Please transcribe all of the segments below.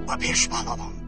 و پیش پهلوان.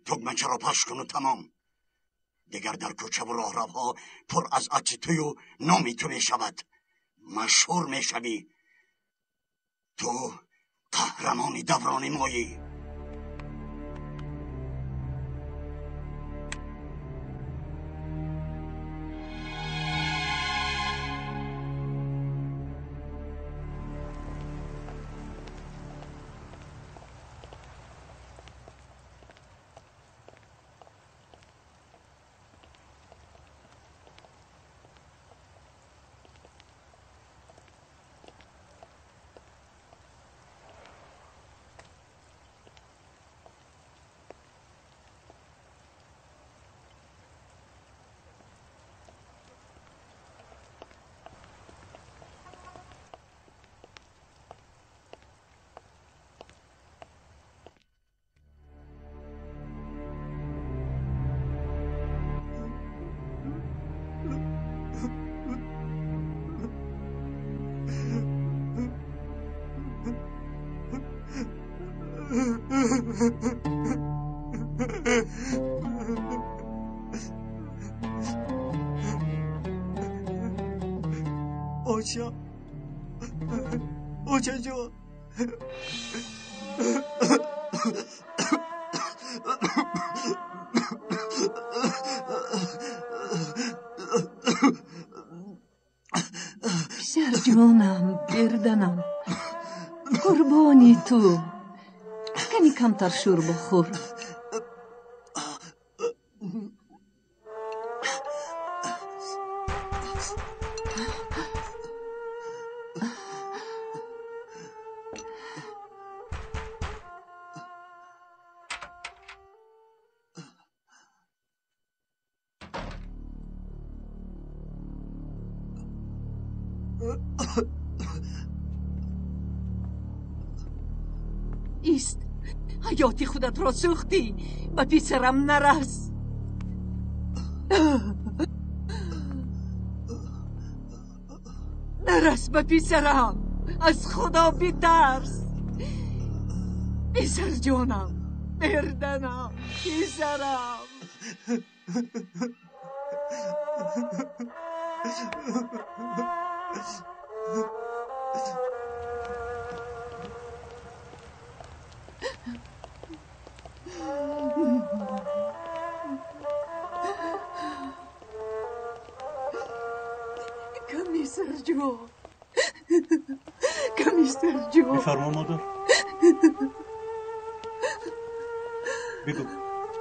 تگمچه را پاش کن و تمام. دیگر در کوچه و راهروها پر از عطر توی و نامی تو می شود. مشهور می شوی. تو قهرمانی دوران مایی. اوچا جان پسر جانم، گردنم، قربانی تو. کمی کمتر شور بخور. ایست، حیاتی خودت را سوختی. به پسرم نرس. نرس به پسرم. از خدا بترس. پسر جانم، مردنم، پسرم. کمیسر جو بفرما مادر. بگو.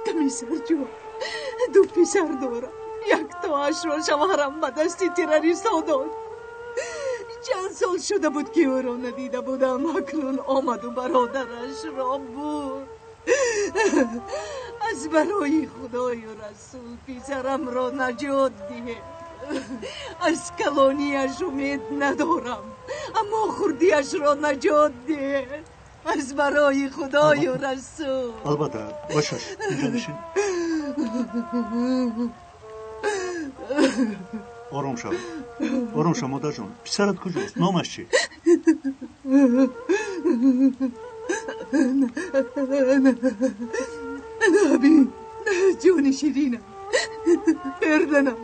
کمیسر جو، دو پسر دارم. یک تاش را شوهرم به دست تروریست ها داد. چند سال شده بود که او را ندیده بودم. اکنون آمد و برادرش را بود. از برای خدای و رسول پسرم را نجات ده. از کلانیش امید ندارم، اما خردیش را نجات ده. از برای خدای و رسول. البته باشش. اینجا نشین. آرام شو. آرام شو مادر جان. پسرت کجاست؟ نامش چی؟ نبی، جون شیرینم، بردنم.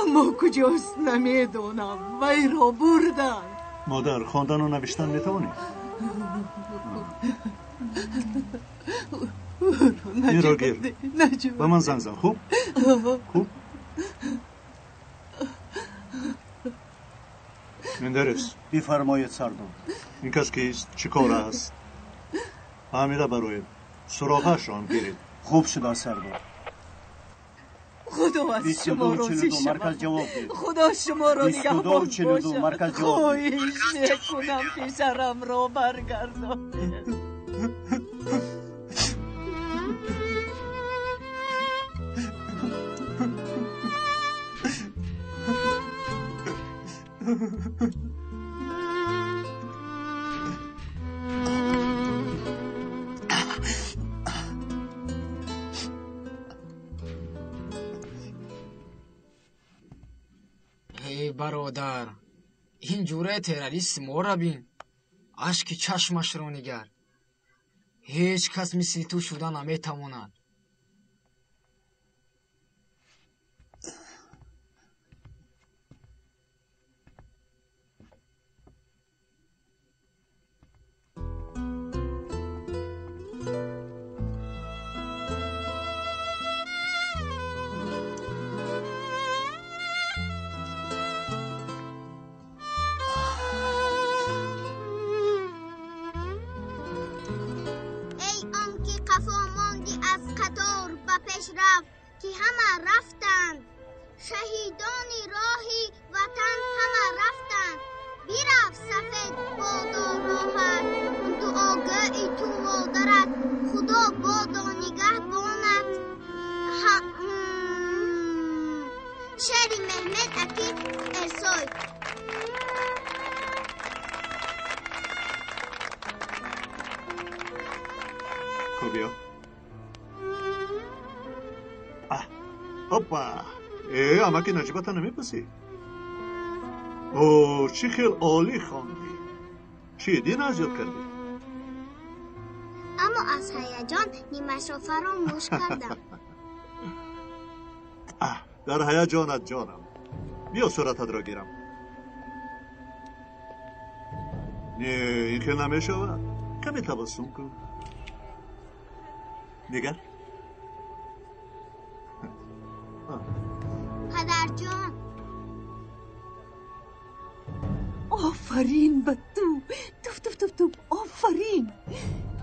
اما کجاست نمیدونم. وی را بردن. مادر، خواندن و نوشتن میتوانی؟ این را گیر. به من زنگ زن. خوب؟ خوب؟ مندرس، بفرمایید سردار. این کس کیست؟ چه کار است؟ فهمیده برای سراغش را هم گیرید. خوب شده سردار. خدا از شما راضی 22 مرکز شود. جواب ده. خدا شما را نگهبان 22 مرکز باشد. جواب ده. خواهش میکنم پسرم را برگردانید. ای برادر، این جوره تروریست ما را بین. اشک چشمش را نگر. هیچ کس مثل تو شدن نمیتواند. که همه رفتند، شهیدان راهی وطن همه رفتند. بیرفت سفید بادا راحت، تو آگاهی تو مادرت، خدا بادا نگهبانت. شعر محمد عقیل ارسای. خوبیا هاپا اما که نجیبت نمیپسی. اوه چی خیلی عالی خواندی. چی دین ازیاد کردی؟ اما از هیجان نیمش را فراموش کردم. در هیجانت جانم. بیا صورتت را گیرم. نه این خیلی نمیشود. کمی تبسم کن. دیگر پدر جان. آفرین به تو آفرین.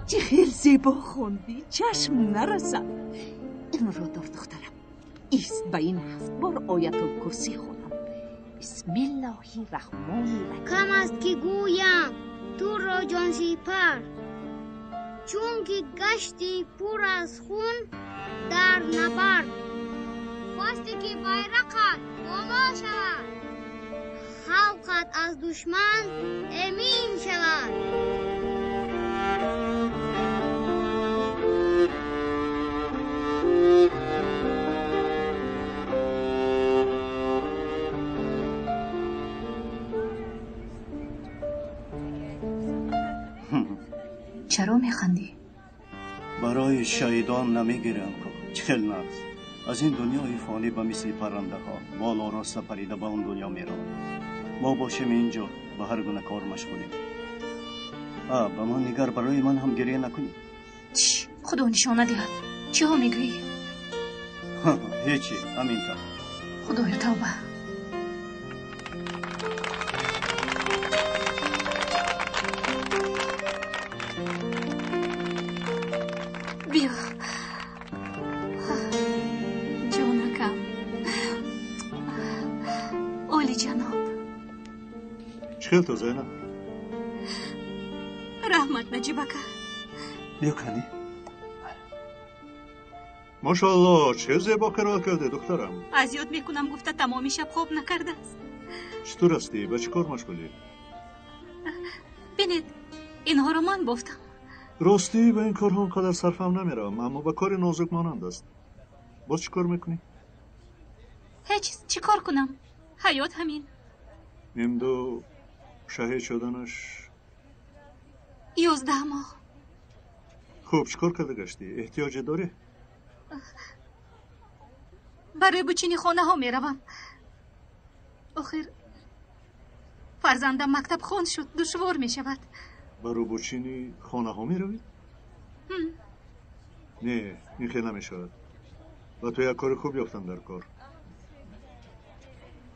چه خیلی زیبا خوندی، چشم نرسد. این رو دار دخترم. ایست به این 7 بار آیت الکرسی خونم. بسم الله الرحمن الرحیم. کم است که گویم تو را جان سپر، چون که گشتی پر از خون در نبرد. خواستی که بیرقت بالا شود، خلقت از دشمن امین شود. چرا میخندی؟ برای شهیدان نمیگیرم که چخل نفس از این دنیای فانی به مثل پرنده ها بالا را سپریده به اون دنیا میرم. ما باشیم اینجا به هر گونه کار مشغولیم. به من نگر، برای من هم گریه نکنی. خدا نشانه دهد. چی ها میگویی؟ هیچی، همینطور. خدایا توبه. بیا جانکم. اولی جناب. چخیل تو زینب؟ رحمت نجیبکه. بیا کنی. ماشاءالله چه زیبا قرائت کرده دخترم. از یاد میکنم گفته تمامی شب خواب نکرده است. چطور هستی؟ به چی کار مشغولی؟ بینید اینها رو من گفتم. راستی به این کارها اونقدر صرفم نمیرم، اما به کار نازک مانند است. باز چی کار میکنی؟ هیچ. چی کار کنم؟ حیات همین. این دو شهید شدنش 11 ماه. خوب چی کار کرده گشتی؟ احتیاج داری؟ برای بچینی خانه ها میروم. آخر فرزندم مکتب خوند شد، دشوار می شود. برای بچینی خانه ها میروی؟ نه این خیلی نمیشود. و تو یک کار خوب یافتن در کار.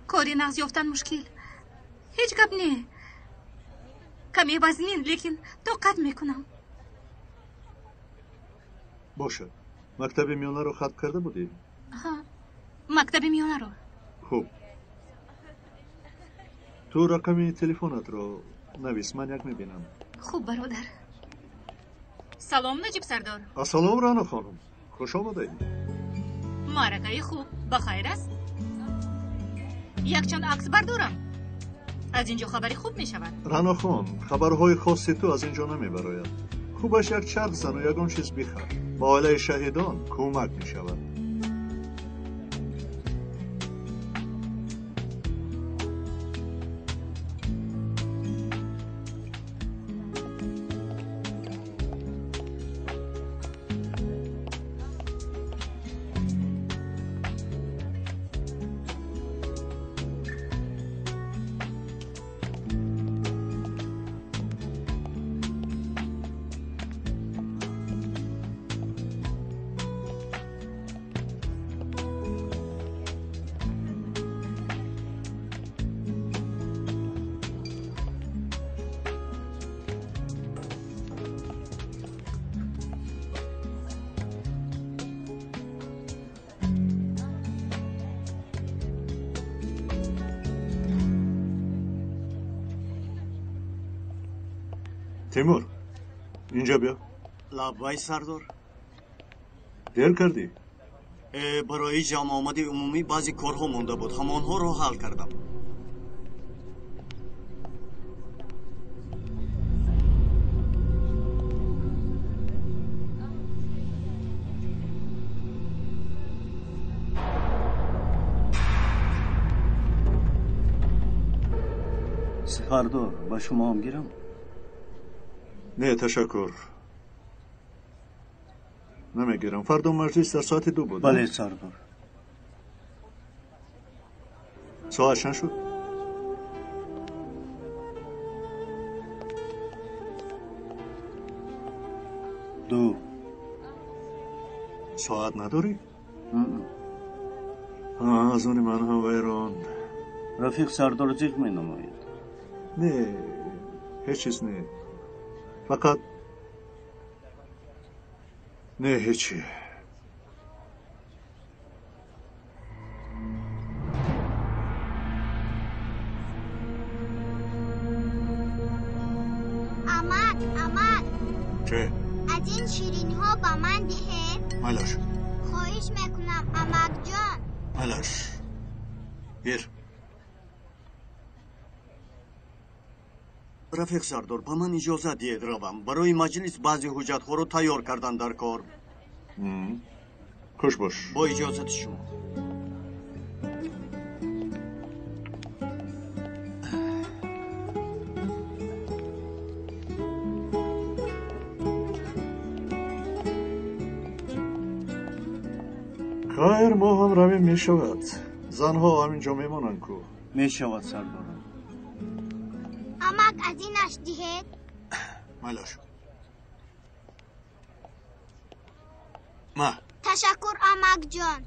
کاری نغز یافتن مشکل. هیچ گپ نه. کمی وزنین لیکن طاقت میکنم. باشه. مکتب میانه رو ختم کرده بودی؟ ها. مکتب میانه رو. خوب. تو رقم تلفنت رو نویس، من یک میبینم. خوب برادر. سلام نجیب سردار. سلام رانا خانم، خوش آمدید. معرکه خوب بخیر است. یک چند عکس بردارم. از اینجا خبری خوب می شود. رانا خان، خبرهای خاصی تو از اینجا نمی براید. خوبش یک چرخ زن و یکان چیز بخر. با علیه شهیدان کمک می شود. تیمور، اینجا بیا. لبای سردار. دیر کردی؟ برای جمع آمد عمومی بعضی کارها مونده بود، همانها رو حل کردم. سردار، با شما هم گیرم؟ نه تشکر، نمیگیرم. فردا مجلس در ساعت 2 بود. بله سردار. ساعت چند شد؟ دو. ساعت نداری؟ از اون من هم ویران. رفیق سردار جیغ می نماید. نه، هیچ چیز نه. فقط نه هیچی. اماد چه؟ از این شیرینی ها با من ده. ملاش خواهش میکنم اماد جان. ملاش گیر. رفیق سردار، با من اجازه دید روم. برای مجلس بعضی حجت‌ها رو تیار کردن در کار. خوش باش. با اجازت شما. خیر، ما هم رویم می شود. زنها همینجا میمانند کو. می شود سردار. اماد از اینش دهید. ملاش ما تشکر اماد جان.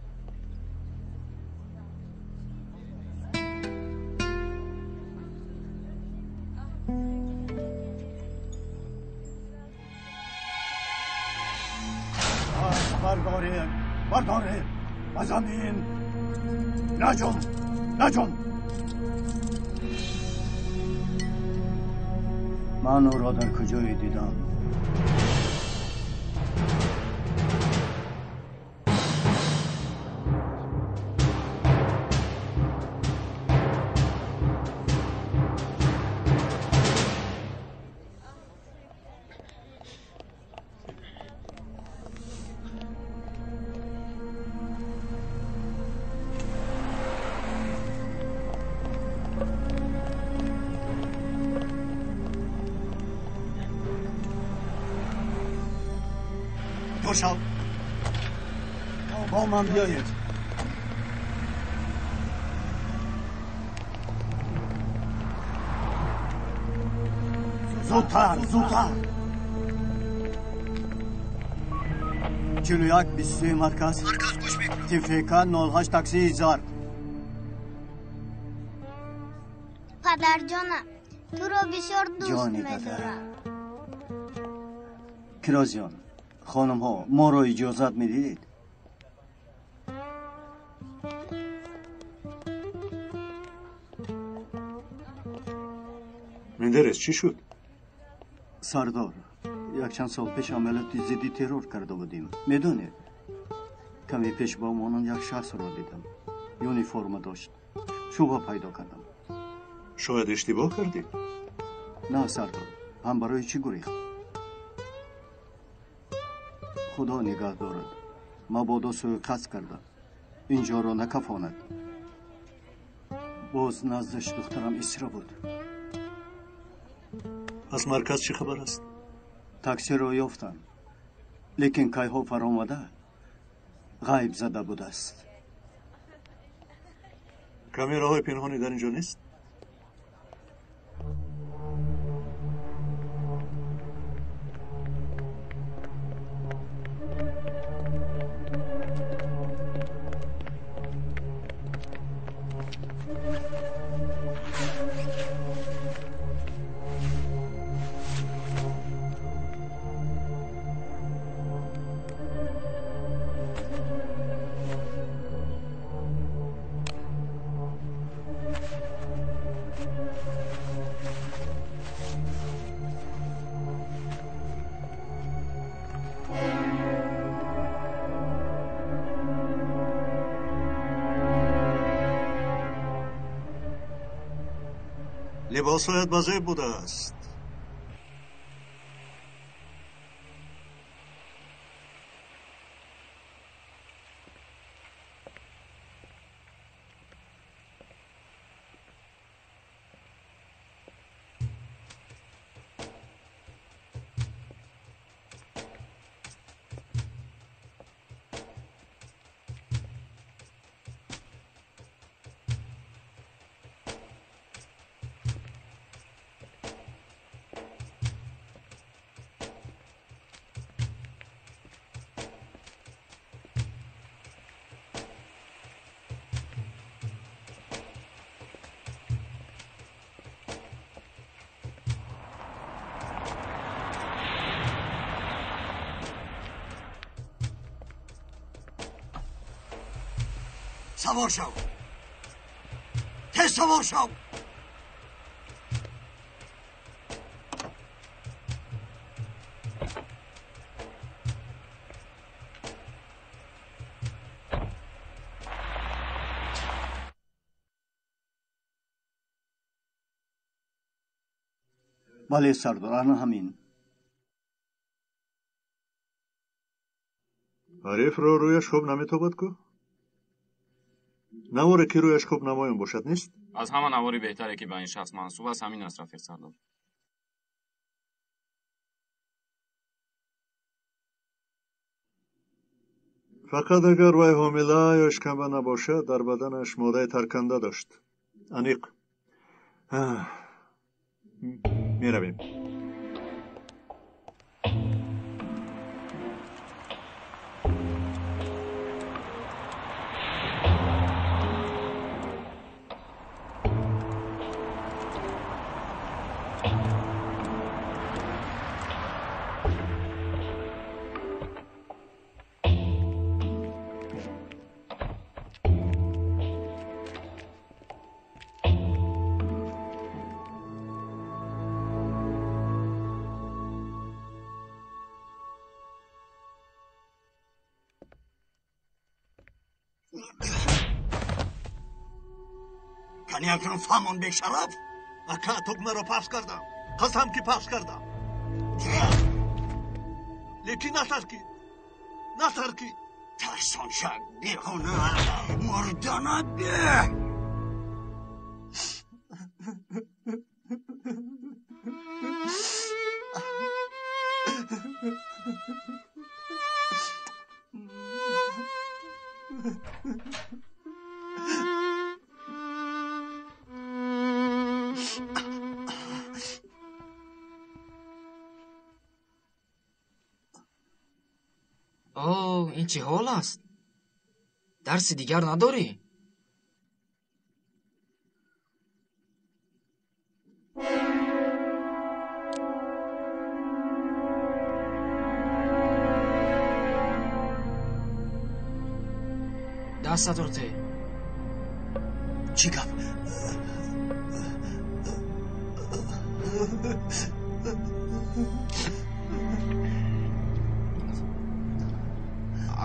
برداره و زمین. نجم من او را در کجای دیدم؟ شو با من بیایید. زودتر 41 23 مرکز گوش میکنم. تفریقا 08 تاکسی ایزار. پدر جانم، تو رو بسیار دوست می‌دارم. کیراز خانم ها، ما رو اجازت میدید؟ مندرس چی شد؟ سردار یک چند سال پیش عملیات ضد ترور کرده بودیم. میدونی کمی پیش با مانون یک شخص را دیدم. یونیفرم داشت. شبهه پیدا کردم. شاید اشتباه کردی؟ نه سردار، هم برای چی گریخت؟ خدا نگاه دارد. مبادا سوءقصد کرده. اینجا را نکفاند. باز نزدش دخترم اسرا بود. از مرکز چی خبر است؟ تاکسی را یافتند. لیکن کیها فرامده غیب زده بوده است. کامیراهای پنهانی در اینجا نیست؟ لباسهایت بزرگ بوده است. سوار شو. تست سوار شو. بله سردار، الان همین. عارف رو رویش خوب نمیتابد کو؟ نواره که رویش خوب نمایان باشد نیست؟ از همه نواری بهتره که به این شخص منصوب است. همین است رفیق سردار. فقط اگر وی حامله یا اشکمبه نباشد در بدنش ماده ترکنده داشت. انیق می رویم. کنی اکنون فهمون به شرف؟ اکا تکمه رو پخش کردم. قسم که پخش کردم. لیکن نترکی ترسان شد بیخونه مردانه به اوه، این چه حال است؟ درس دیگر نداری؟ دست ته. چی گفت؟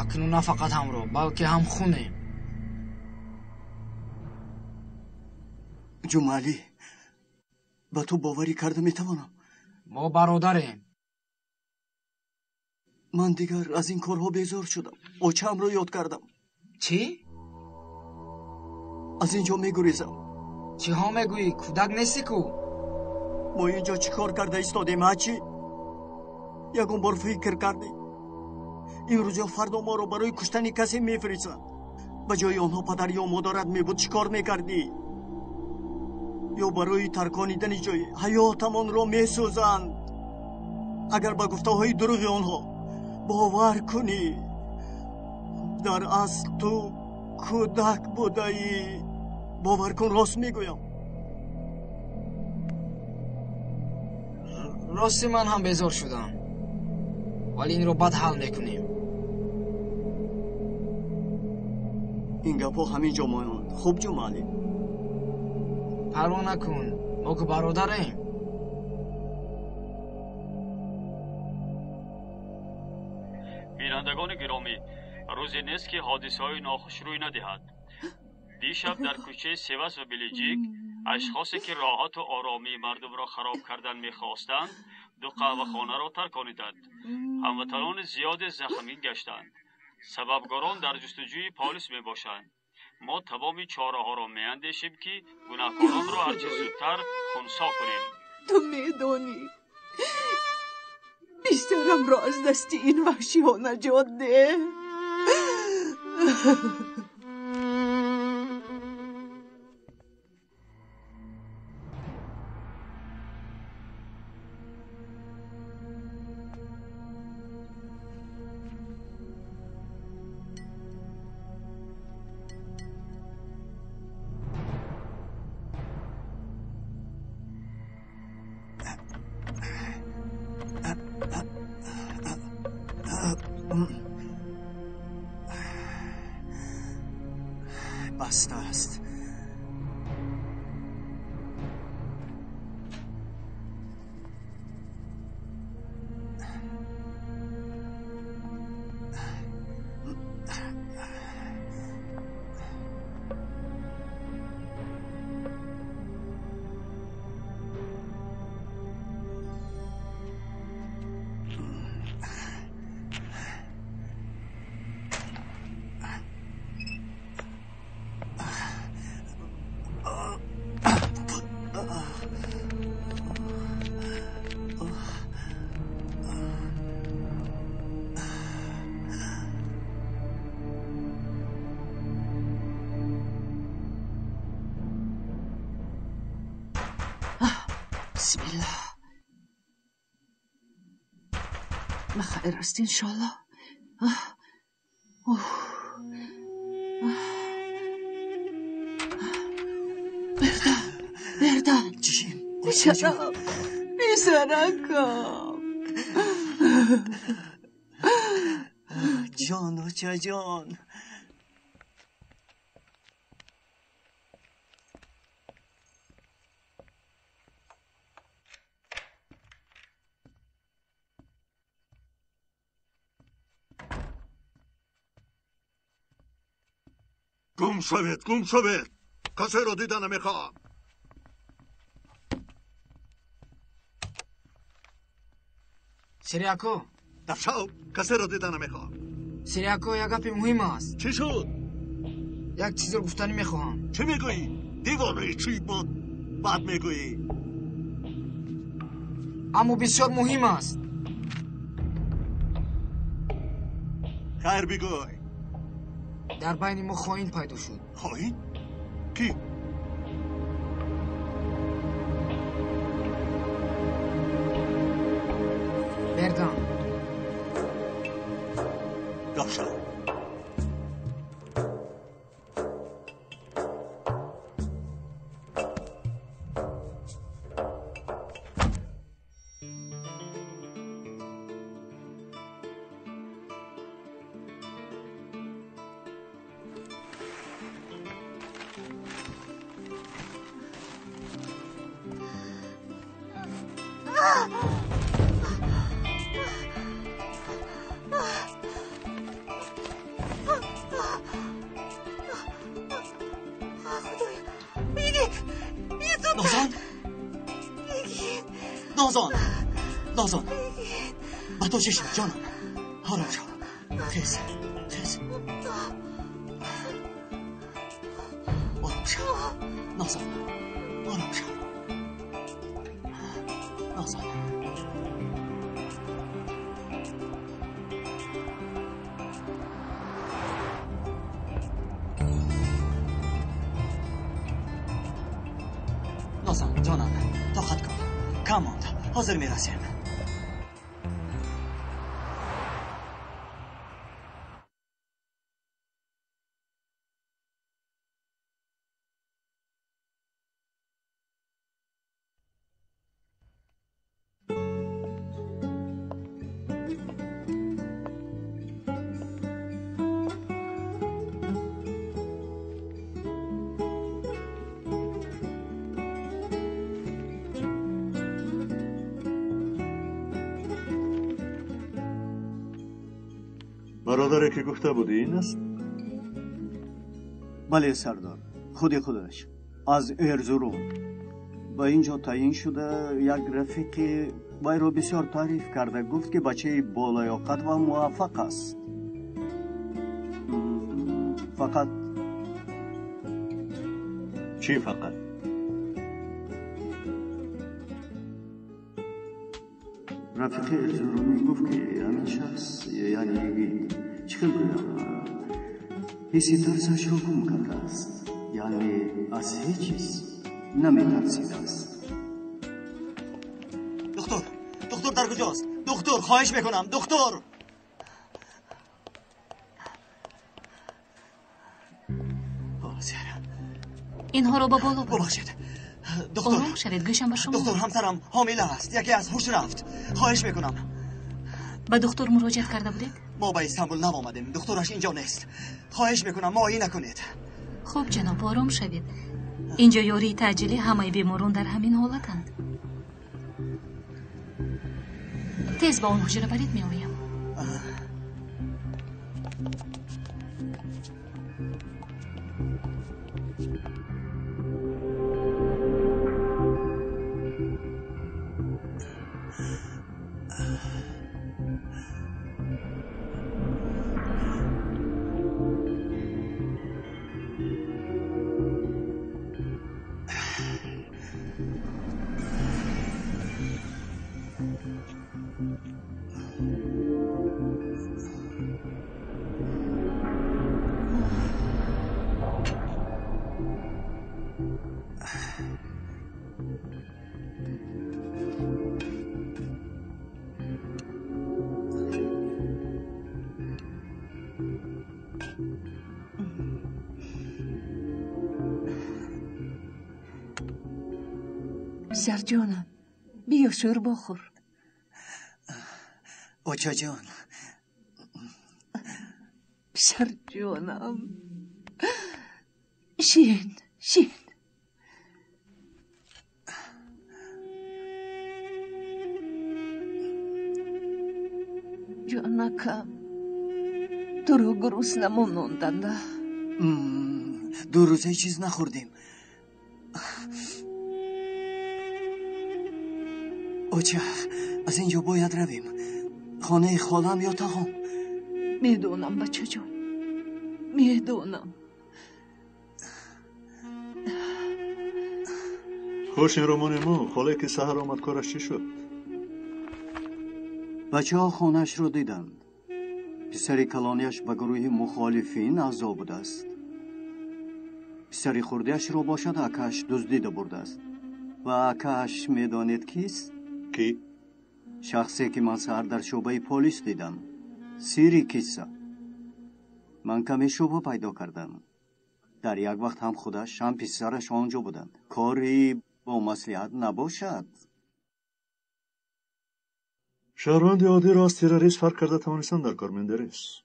акнун на фақат ҳамроҳ балки ҳам хунем. ҷумалӣ, ба ту боварӣ карда метавонам? мо бародарем. ман дигар аз ин корҳо безор шудам. очаамро ёд кардам. чӣ? аз ин ҷо мегурезам. чиҳо мегӯӣ? кӯдак нестӣ ку? мо ин ҷо чӣ кор карда истодем ҳачӣ? ягон бор фикр кардӣ? имрӯз ё фардо моро барои куштани касе мефиристанд. ба ҷои онҳо падар ё модарат мебуд чӣ кор мекардӣ? ё барои тарконидани ҷои ҳаётамонро месӯзанд? агар ба гуфтаҳои дурӯғи онҳо бовар кунӣ, дар асл ту кӯдак будаӣ. бовар кун, рост мегӯям. рости ман ҳам безор шудам, вале инро баъд ҳал мекунем. ин гапҳо ҳамин ҷо моянд. хуб ҷумалӣ, парво накун, мо ку бародарем. бинандагони гиромӣ, рӯзе нест ки ҳодисаҳои нохуш рӯй надиҳад. дишаб дар кӯчаи севас ва билиҷик ашхосе ки роҳату оромии мардумро хароб кардан мехостанд ду қаҳвахонаро таркониданд. ҳамватанони зиёде захмин гаштанд. сабабгорон дар ҷустуҷӯи полис мебошанд. мо тамоми чораҳоро меандешем ки гунаҳкоронро ҳарчи зудтар хунсо кунем. ту медонӣ бистарамро аз дасти ин ваҳшиҳо наҷот деҳ. баста аст. бисмилlah. بخیر است انشالله. بردن چشم بیسرکم جان و چه جان. گم شوید. کسی رو دیدن نمیخوام. سریاکو دفشاو کسی رو دیدن نمیخوام. سریاکو یک گپی مهم است. چی شد؟ یک چیز رو گفتنی میخواهم. چی میگویی؟ دیوانه چی بود؟ بعد میگویی. اما بسیار مهم است. خیر بگوی. در بین ما خائن پیدا شد. خائن؟ کی؟ بردم. داشتم. نازان با تو چی شد جانم؟ آرام شو. خیز آرام شو نازان. آرام شو نازان. نازان جانم طاقت کن. کم ماند. حاضر میرسیم. برادره که گفته بودی این است؟ بله سردار، خودش از ارزروم با اینجا تعیین شده. یک رفیقی وی را بسیار تعریف کرده، گفت که بچه بالیاقت و موفق است. فقط چی فقط؟ رفیق ارزرومی گفت که همین شخص یعنی چه بگویم حسی ترسش رو گم کرده است، یعنی از هیچ چیز نمی‌ترسیده است. دکتر در کجاست؟ دکتر خواهش میکنم دکتر. اینها رو با بالا ببخشید دکتر. آروم شوید، گوشم به شما. دکتر همسرم حامله است، یکی از هوش رفت. خواهش میکنم. به دکتر مراجعه کرده بودید؟ ما به استانبول نآمدیم، دکترش اینجا نیست. خواهش میکنم معاینه نکنید. خوب جناب آروم شوید. اینجا یاری تعجیلی همه بیماران در همین حالتند. تیز با اون حجره برید میآیم. پسر جانم بیا شور بخور. اوچا جان. پسر جانم شین جانکم تو رو گرسنه ماندنده. 2 روزه چیز نخوردیم. اوچه از اینجا باید رویم. خانه خالم یا تاهم. میدونم بچه جان، میدونم. خوش این رومانیمو خاله که سهر آمد کارش چی شد؟ بچه ها خانهش رو دیدند. پسر کلانیش به گروه مخالفین اعضا بوده است. پسر خوردهش رو باشد اکاش دزدیده برده است. و اکاش میدانید کیست؟ کی؟ شخصی که من سهر در شعبه پلیس دیدم. سیری کیسا. من کمی شبه پیدا کردم. در یک وقت هم خودش هم پسرش آنجا بودند. کاری با مصلحت نباشد. شهروند عادی را از تروریست فرق کرده توانستند در کار مندرس.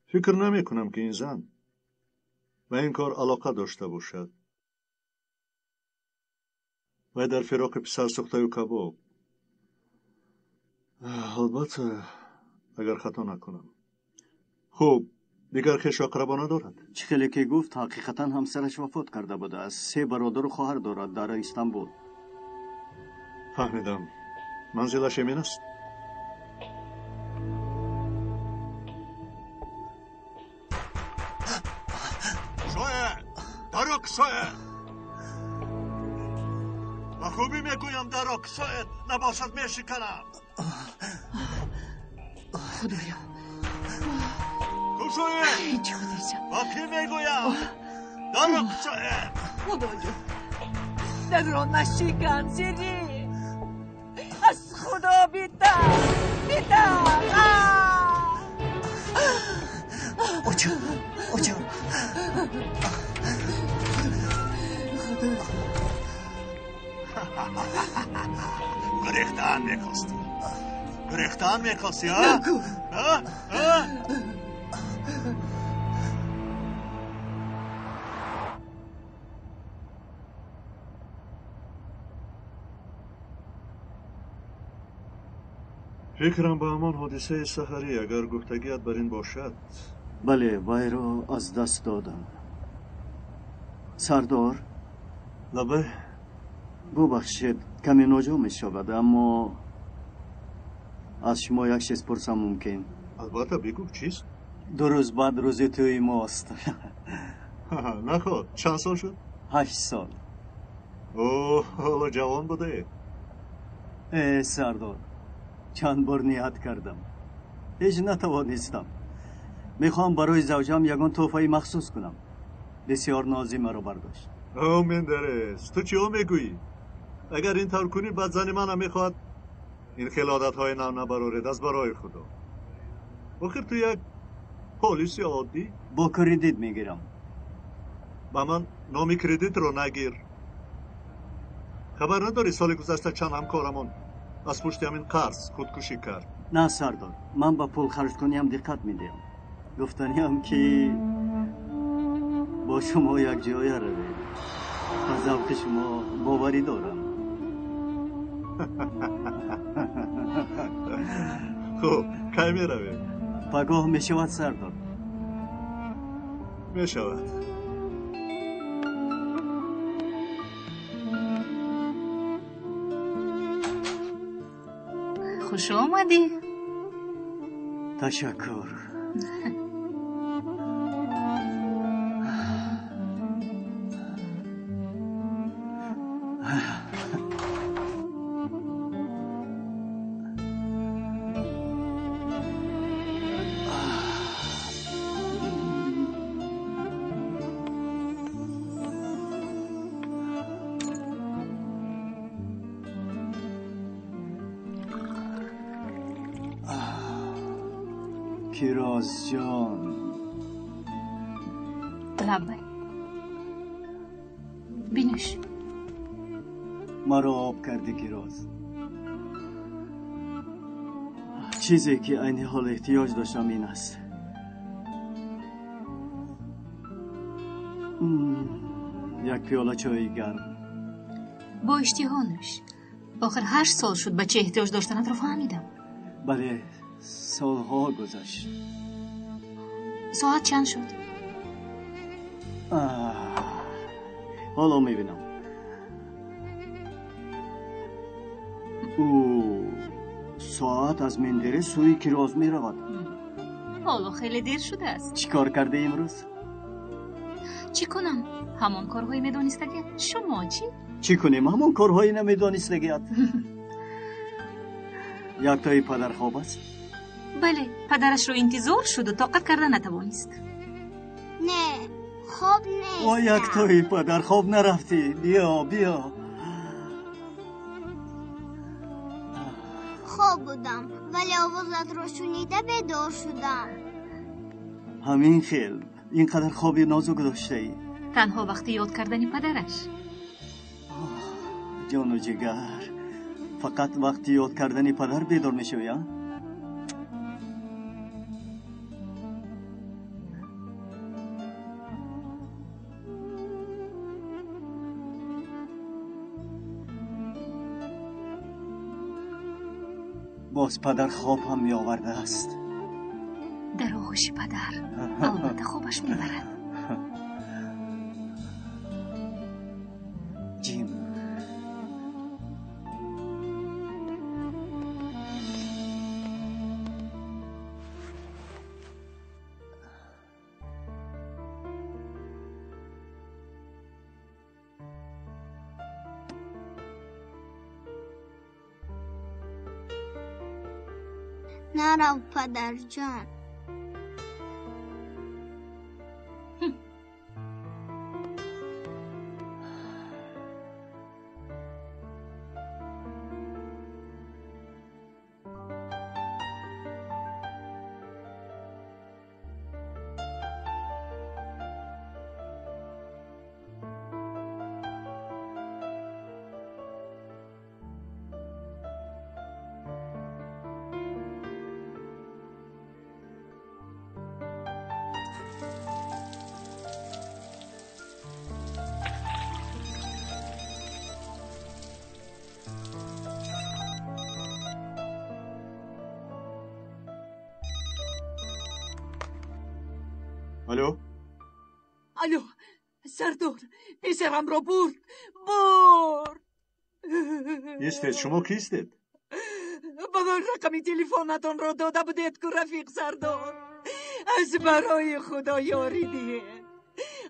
فکر نمی کنم که این زن به این کار علاقه داشته باشد. و در فراق پسر سوخته و کباب. البته اگر خطا نکنم. خوب، دیگر خویش اقربا ندارد؟ چخیلی که گفت حقیقتا همسرش وفات کرده بوده است. 3 برادر و خواهر دارد در استانبول. فهمیدم. منزلش امین است؟ شوه! داروک شوه! و خوبی میگویم داروک شوه نباشد میشکنم. خدایا کوشوه! هیچ خودشم و کی میگویم داروک شوه! خدایا در را نشکن سری از خدا بیتر اوچو گریختن میخواستی؟ گریختن میخواستی ها؟ فکرم با همان حادثه سحری اگر گفتگیت بر این باشد. بله، وای را از دست دادم. سردار لبه ببخشید کمی ناجا می شود، اما از شما یک چیز پرسم ممکن؟ البته بگو چیست؟ 2 روز بعد روز توی ماست. نخواد چند سال شد؟ 8 سال. اوه حالا جوان بوده. سردار چند بار نیت کردم، هیچ نتوانستم. میخوام برای زوجم یگان تحفه مخصوص کنم. بسیار نازی مرا برداشت. من درست. تو چی ها میگویی؟ اگر این طور کنی بعد زن من هم میخواد این خلادت های نو نبرارد از برای خدا. بخیر تو یک پلیس عادی؟ با کردیت میگیرم. با من نامی کردیت رو نگیر. خبر نداری سال گذشته چند همکارمون از پشت همین قرض خودکشی کرد؟ نه سردار، من با پول خرج کنیم دقت میدیم. گفتنیم که با شما یک جای روید. از ذوق شما باوری دارم. خب کی می روید؟ پگاه می شود سردار. می شود. خوش آمدی. تشکر. کیراز جان. لبه بینش. مرا آب کردی کیراز. چیزی که این حال احتیاج داشتم این است. یک پیاله چای گرم. با اشتها نوش. آخر 8 سال شد بچه احتیاج داشتنت رو فهمیدم. بله سالها گذشت. ساعت چند شد؟ حالا میبینم. او ساعت از مندره سوی کیراز میرود. حالا خیلی دیر شده است. چی کار کرده امروز؟ چی کنم؟ همان کارهایی میدانستگیت. شما چی کنیم؟ همان کارهایی نمیدانستگیت. یک تایی پدر خواب است؟ بله، پدرش رو انتظار شد و طاقت کردن نتوانست. نه خوب نیست. او یک تایی پدر خواب نرفتی. بیا خوب بودم ولی آوازت رو شنیده بیدار شدم. همین خیل اینقدر خوابی نازک داشته ای؟ تنها وقتی یاد کردنی پدرش. جان و جگر، فقط وقتی یاد کردنی پدر بیدار میشوی ها؟ باز پدر خواب هم می آورده است. در آغوش پدر البته خوابش میبرد. جیم نرو پدر جان. الو الو سردار پسرم را برد. ایستید. شما کیستید؟ به من رقم تلفنتان را داده بودید که رفیق سردار از برای خدا یاری دید.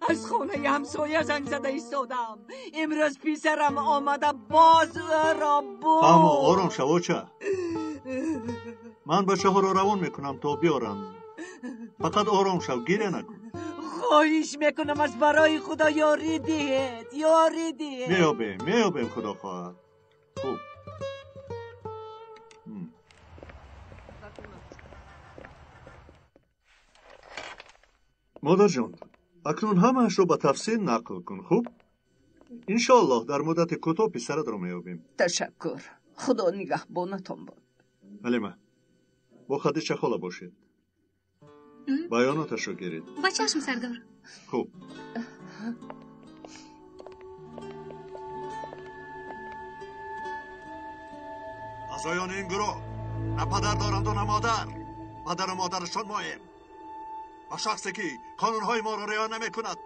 از خانه همسایه زنگ زده ایستادم. امروز پسرم آمده باز را برد. فهمو آرام شو چه؟ من بچه ها را روان میکنم تا بیارن. فقط آرام شو، گیره نکن. خواهش میکنم از برای خدا یاری دید. یاری دید. میابیم خدا خواهد. خوب مادر جان، اکنون همه‌اش رو به تفصیل نقل کن. خوب؟ انشالله در مدت کوتاه پسرت رو میابیم. تشکر. خدا نگهبانتان باد. حلیمه با خدیجه خاله باشید. بیاناتش رو گیرید. با چشم سردار. خوب. اعضایان این گروه نه پدر دارند و نه مادر. پدر و مادرشان ماییم و شخصی که قانونهای ما را رعایت نمی‌کند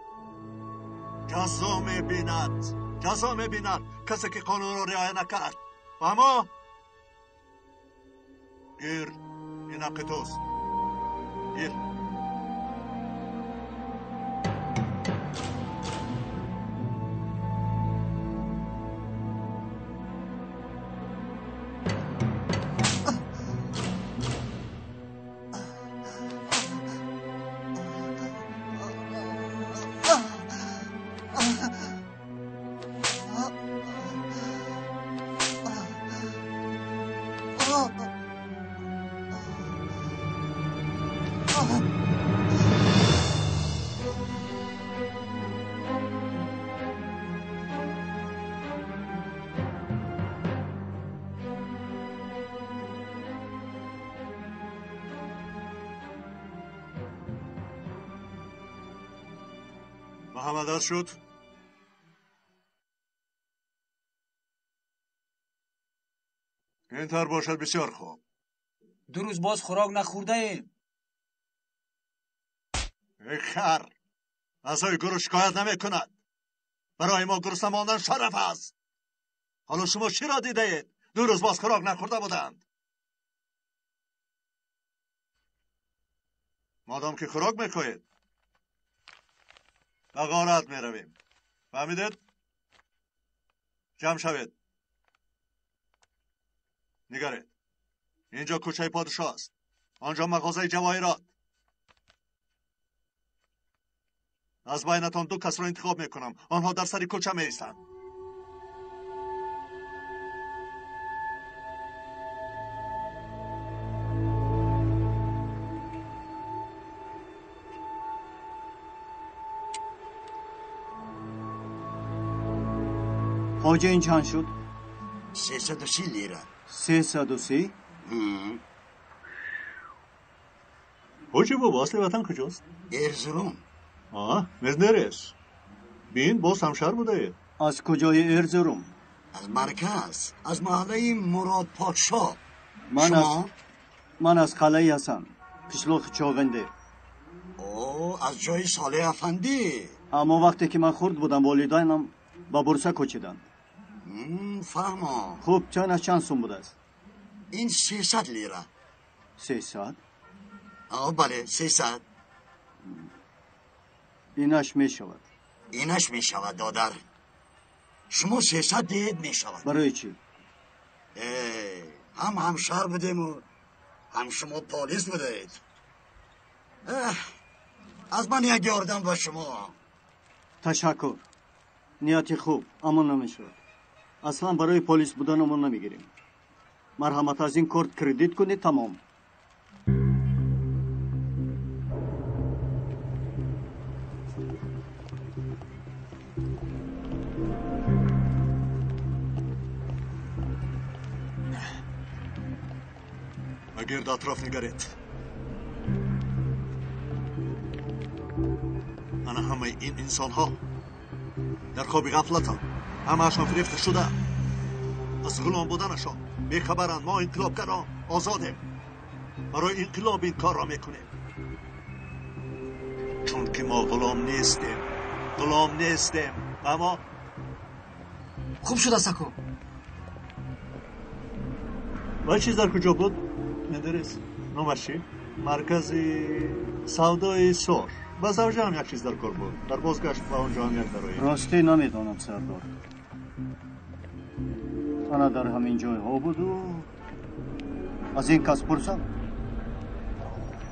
جزا می‌بیند. کسی که قانون را رعایت نکرد. فهمو؟ گیر این حق توست. گیر. محمد شد. اینطور باشد بسیار خوب. 2 روز باز خوراک نخورده ایم. ای خر، اعضای گروه شکایت نمی کند. برای ما گرسنه ماندن شرف است. حالا شما چی را دیده اید؟ 2 روز باز خوراک نخورده بودند. مادام که خوراک میخواهید به غارت میرویم. فهمیدید؟ جمع شوید. نگرید، اینجا کوچه پادشاه است. آنجا مغازه جواهرات. از بینتان 2 کس را انتخاب میکنم. آنها در سر کوچه میایستند. خواجه این چند شد؟ 330 لیره. 330؟ حاجی بابا اصل وطن کجاست؟ ارزروم. مزنرس. بین باز همشهر بوده. از کجای ارزروم؟ از مرکز، از محله مراد پادشاه. من از قلعه هستم، قشلوق چاغنده. از جای صالح افندی. اما وقتی که من خورد بودم والدینم با بورسا کوچیدن. فهمم. خوب چند سوم بوده است؟ این 300 لیره. 300؟ بله 300. اینش می شود. اینش می شود دادر. شما 300 دید می شود. برای چی؟ هم همشهر بدیم و هم شما پلیس بدهید. از من یک یاردم با شما. تشکر. نیتی خوب اما نمیشود. اصلا برای پلیس بودنمون نمیگیریم. مرحمت از این کارت کردیت کنید تمام. گرد اطراف نگرید. انا همه این انسان ها در خواب غفلتن. همه اشان فریفته شده. از غلام بودنشان بیخبرند. ما انقلابگران آزادیم. برای انقلاب این کار را میکنیم. چون که ما غلام نیستیم. اما خوب شده سکو. و چیز در کجا بود؟ ندرس. نومشی؟ مرکزی سودای سور. باز اونجا هم یک چیز در کار بود. در بازگشت با اونجا هم یک درایی. راستی نمیدانم سردار. انا در همین جای ها بود و از این کس پرسم.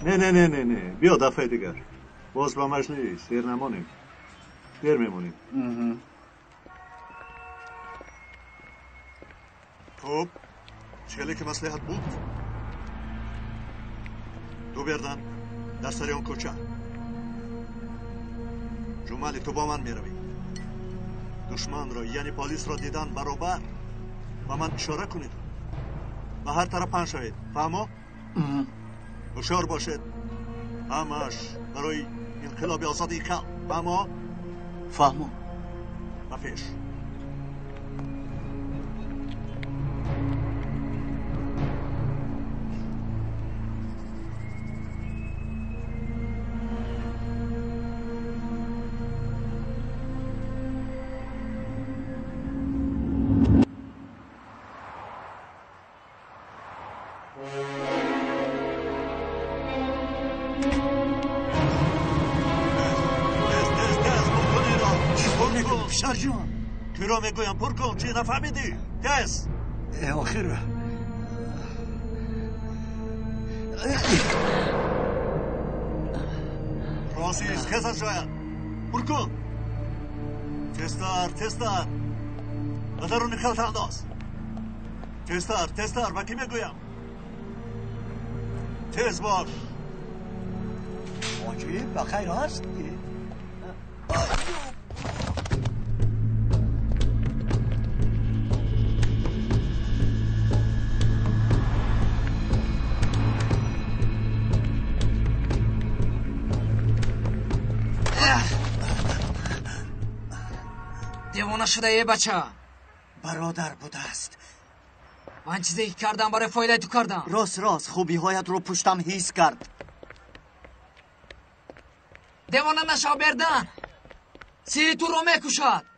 نه بیا دفعه دیگر. باز با مجلس دیر نمانیم. دیر میمونیم. خب چهله که مصلحت بود؟ دو بردن در سر اون کوچه. جمالی تو با من میروی. دشمن را یعنی پلیس را دیدن برابر و من اشاره کنید. به هر طرف پنج شوید. فهمو؟ هوشیار باشید. همش برای انقلاب آزادی خلق. فهمو؟ فهمو. و پیش. تو را میگویم پر کن. چی نفهمیدی؟ دست آخر راسیز خزن شاید. پر کن. تستر و درون خلط انداز. تستر و کی میگویم؟ تست باش. آجی بخیر هست؟ دیوانه شده یه بچه. برادر بوده است. من چیزی که کردم برای فایده تو کردم. راست خوبی هایت رو پشتم حس کرد. دیوانه نشا بردن. سیری تو رو میکشد.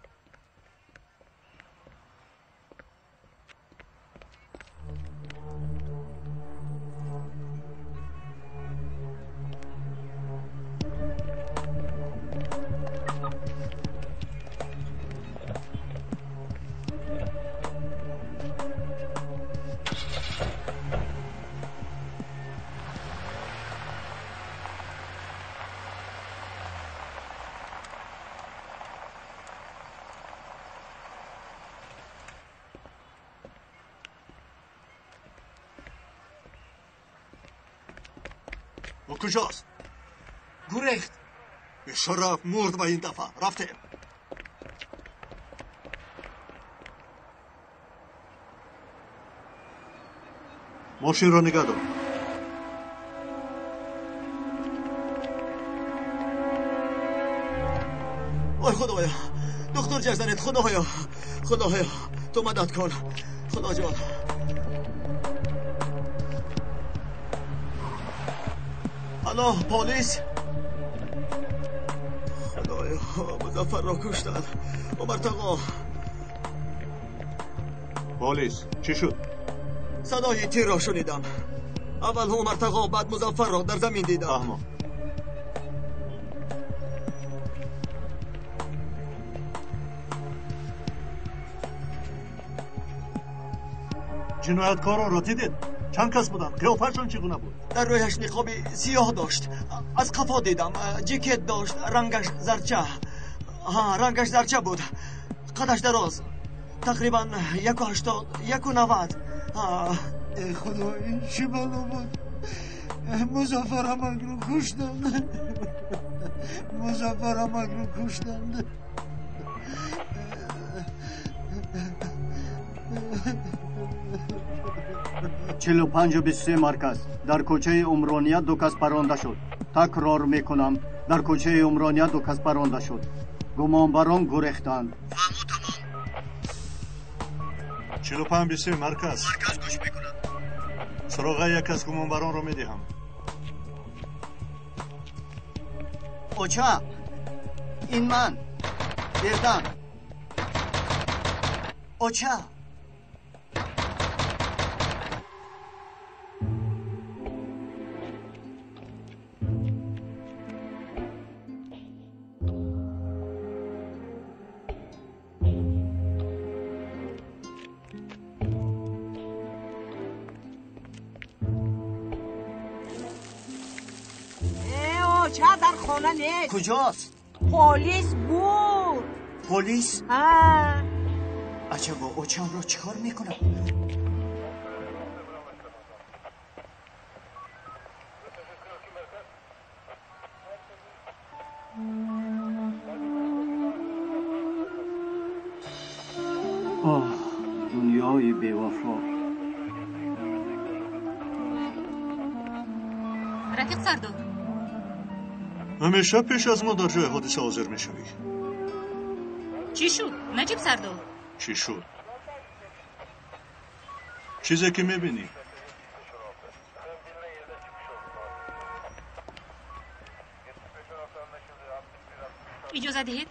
و کجاست؟ گریخت. به شرف مرد با این دفعه. رفته. ماشین را نگاه دار. وای خدایا، دکتر جزدنت. خدایا تو مدد کن. خدا جان. الو پلیس. خدایا مظفر را کشتن. عمر تقا. پلیس چی شد؟ صدای تیر را شنیدم. اول عمر تقا بعد مظفر را در زمین دیدم. احمد جنایتکاران را دیدید؟ چند کس بودن؟ قیافه‌شان چگونه بود؟ در رویش نقابی سیاه داشت. از قفا دیدم. جیکت داشت. رنگش زرچه. رنگش زرچه بود. قدش دراز. تقریبا 180 190. ای خدا این چی بالا بود؟ مظفر امک رو کشتند. مظفر امک رو کشتند. 45-23 مرکز در کوچه عمرانیت 2 کس پرانده شد. تکرار میکنم در کوچه عمرانیت 2 کس پرانده شد. گمانبران گریختند. 45-23 مرکز گوش میکنم. سراغ یک از گمانبران را میدهم. اوچا این من دیردم. اوچا در خانه نیست. کجاست؟ پلیس بود. پلیس؟ ها. عجبا اوچان رو چیکار میکنم؟ دنیای بی‌وفا. رفیق سردار همیشه پیش از ما در جای حادثه حاضر میشوی. چی شد نجیب سردار؟ چی شد؟ چیزی که میبینی. اجازه دهید.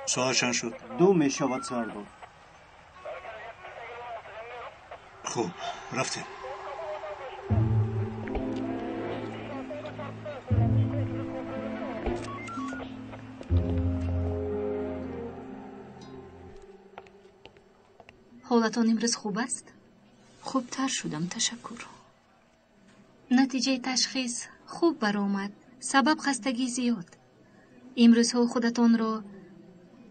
ساعت چند شد؟ 2 میشود سردار. خوب رفتیم. حالتان امروز خوب است؟ خوبتر شدم تشکر. نتیجه تشخیص خوب برآمد. سبب خستگی زیاد. امروزها خودتان را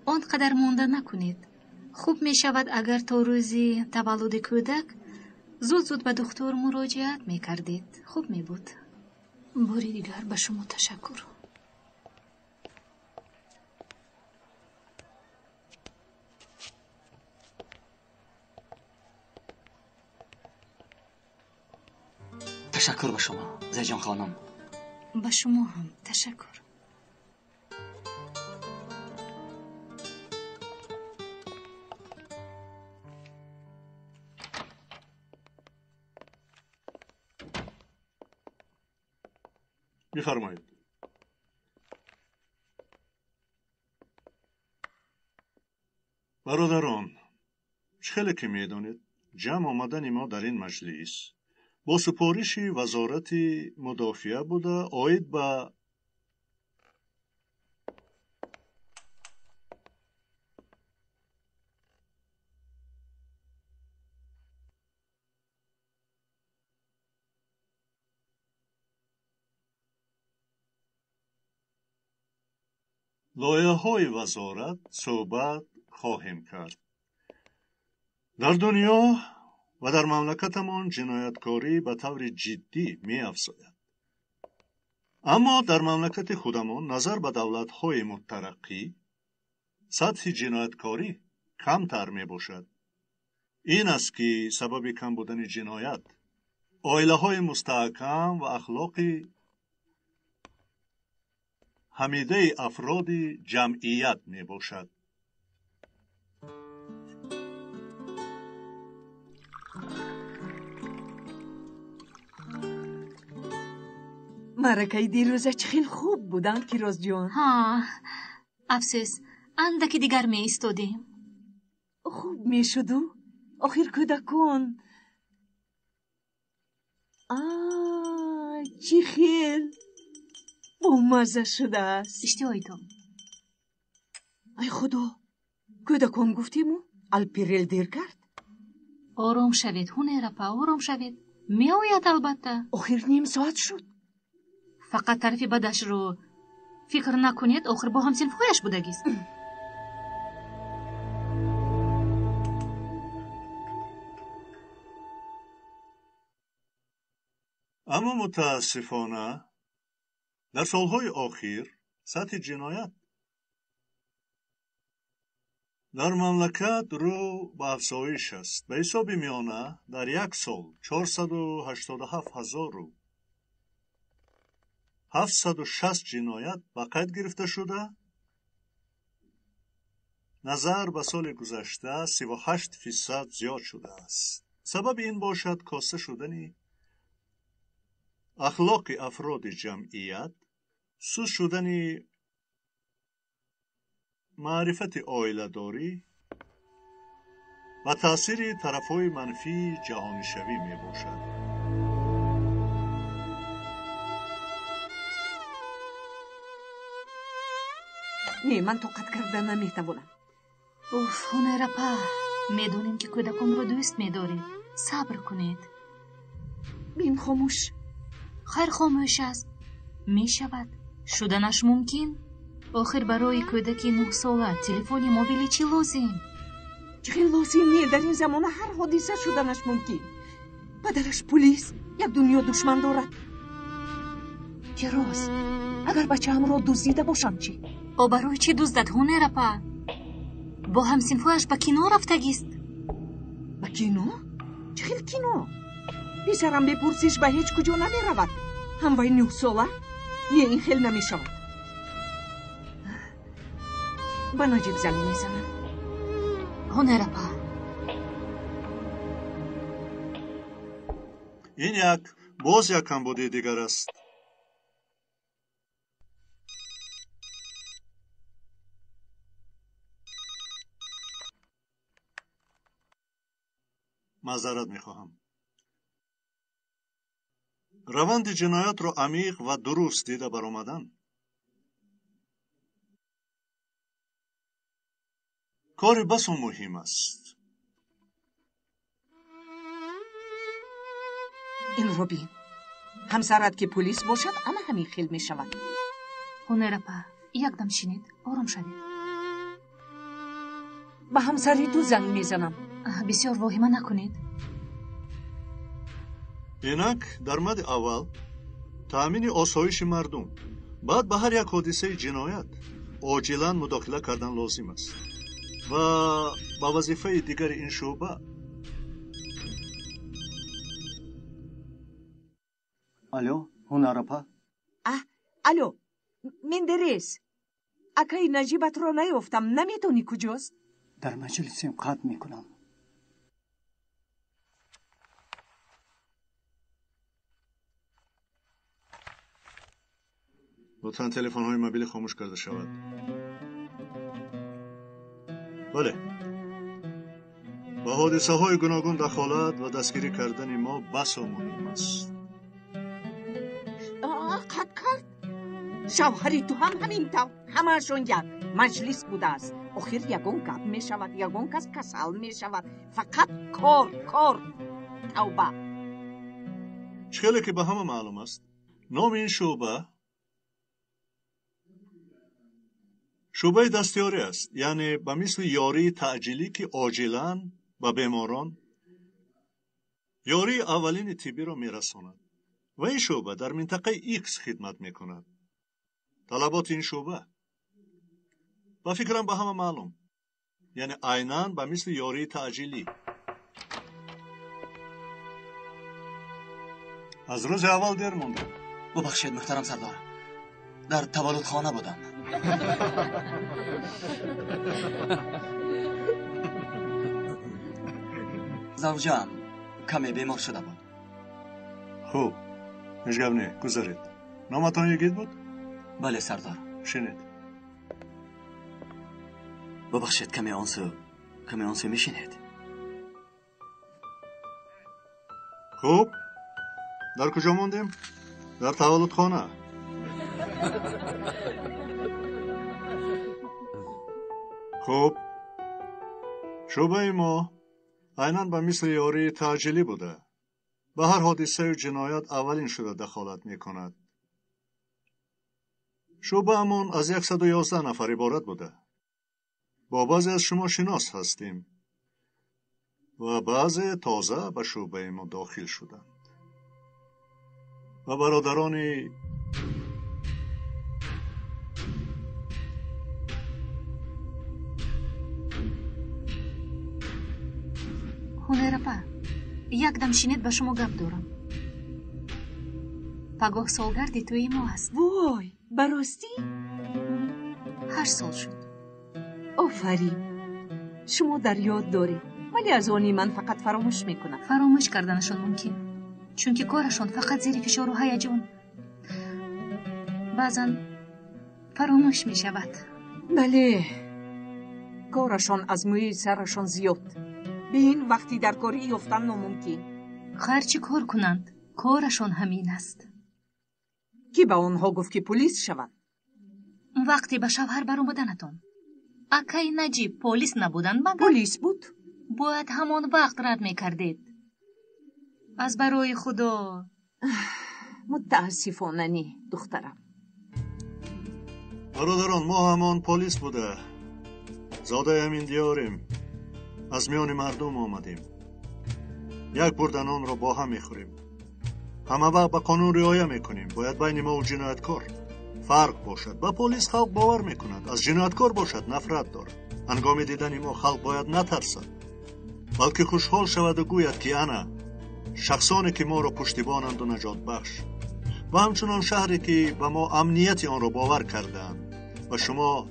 آنقدر مانده نکنید. خوب می شود اگر تا روزی تولد کودک زود به دکتر مراجعت می کردید. خوب می بود. باری دیگر به شما تشکر. تشکر به شما زیجان خانم. به شما هم تشکر. بفرمایید. برادران، خیلی که میدانید جمع آمدن ما در این مجلس با سپارش وزارت مدافعه بوده عاید به لایحه‌های وزارت صحبت خواهیم کرد. در دنیا و در مملکتمان جنایتکاری به طور جدی می افزاید. اما در مملکت خودمان نظر به دولت‌های مترقی سطح جنایتکاری کمتر می باشد. این است که سبب کم بودن جنایت، عائله‌های مستحکم و اخلاقی حمیده افراد جمعیت می باشد. مرکه دیروزه خیلی خوب بودن کیروز جان. ها افسوس اندکی دیگر می ایستادیم. خوب می شدو آخر کودکان. چی خیل با مزه شده است. اشتیایدم. ای خدا کودکان گفتیمو الپیرل دیر کرد. آرام شوید هنرپا آرام شوید. می آید البته. آخر نیم ساعت شد. فقط طرفی بدش رو فکر نکنید آخر با همسین فویش بودگیست. اما متاسفانه در سالهای آخر سطح جنایت در مملکت رو به افزایش است. به حساب میانه در یک سال 487,000 رو 760 جنایت به قید گرفته شده. نظر به سال گذشته 38% زیاد شده است. سبب این باشد کاسته شدن اخلاق افراد جمعیت، سوس شدن معرفت عائله‌داری و تأثیر طرفهای منفی جهانی شوی می باشد. نه من طاقت کردن نمیتوانم. اوف هنرپا میدونیم که کودکان رو دوست میدارید. صبر کنید. بین خاموش. خیر خاموش است. میشود شدنش ممکن. آخر برای کودکی 9 ساله تلفن موبیلی چی لازم؟ چه لازم نیست. در این زمان هر حادثه شدنش ممکن. پدرش پلیس یک دنیا دشمن دارد. کیروز اگر بچه هم را دزدیده باشم چی؟ او برای چی دزدد هنرپا؟ با همسنفایش به کینو رفتگیست. به کینو؟ چه خیلی کینو؟ پسرم بپرسیش به هیچ کجا نمی رود. هم وای 9 ساله؟ نه این خیلی نمی شود. با نجیب زنی میزنم. هنرپا این یک باز یک کمبودی دیگر است. معذرت میخواهم. روند جنایت را عمیق و درست دیده برآمدن کار بس مهم است. این رو بین. همسرت که پلیس باشد اما همین خیل می شود. هنرپا یک دم شینید آرام شوید. به همسری تو زنگ میزنم. بسیار واهمه نکنید. اینک در مد اول تأمین آسایش مردم، بعد به هر یک حادثه جنایت عاجلا مداخله کردن لازم است و با وظیفه دیگر این شعبه. الو هنرپا. الو من دریس. اکای نجیبت رو نیفتم. نمیتونی کجاست؟ در مجلسیم قطع میکنم. لطفاً تلفن های موبیل خاموش کرده شود. بله. با حادثه های گوناگون دخالت و دستگیری کردن ما بسا مهم است. قطع کرد. شوهری تو هم همین تو. همه‌شون یک مجلس بوده است. آخر یگون گپ می شود. یگون کس کسل می شود. فقط کار. توبه. چخیلی که به همه معلوم است نام این شعبه دستیاری است. یعنی به مثل یاری تعجیلی که عاجلاً به بیماران یاری اولین طبی را میرساند و این شعبه در منطقه ایکس خدمت میکند. طلبات این شعبه با فکرم به همه معلوم، یعنی عیناً به مثل یاری تعجیلی. از روز اول دیر مونده. ببخشید محترم سردار. در تولدخانه بودم. زوجم کمی بیمار شده بود. خوب مشگبنی گذارید. نامتان یکید بود؟ بله سردار. شنید. ببخشید کمی آنسو میشینید. خوب در کجا موندیم؟ در تولدخانه. خوب شعبه ما عیناً به مثل یاری تعجیلی بوده. به هر حادثه و جنایت اولین شده دخالت می کند. شعبه امون از 111 نفر عبارت بوده. با بعضی از شما شناس هستیم و بعضی تازه به شعبه ما داخل شدند. و برادرانی هنرپا یک دم شینید به شما گپ دارم. پگاه سالگرد توی ما هست. وای براستی؟ 8 سال شد. آفرین، شما در یاد دارید، ولی از آنی من فقط فراموش میکنم. فراموش کردنشون ممکن، چون که کارشون فقط زیر فشار و هیجان بعضا فراموش میشود. بله، کارشان از موی سرشان زیاد. به این وقتی در کاری یافتن ناممکن. خیر چی کار کنند، کارشان همین است. کی به آنها گفت که پلیس شوند؟ وقتی به شوهر برآمدنتان اکی نجیب پلیس نبودن مگر؟ پلیس بود. باید همان وقت رد میکردید. از برای خدا. متاسفانه نی دخترم. برادران ما همان پلیس بوده. زاده همین دیاریم. از میان مردم آمدیم. یک برده نان را با هم میخوریم. همه وقت به قانون رعایت میکنیم. باید بین ما و جنایتکار فرق باشد. به پلیس خلق باور میکند، از جنایتکار باشد نفرت دارد. هنگام دیدن ما خلق باید نترسد، بلکه خوشحال شود و گوید که انا شخصانی که ما را پشتیبانند و نجات بخش و همچنان شهری که به ما امنیت آن را باور کردند و شما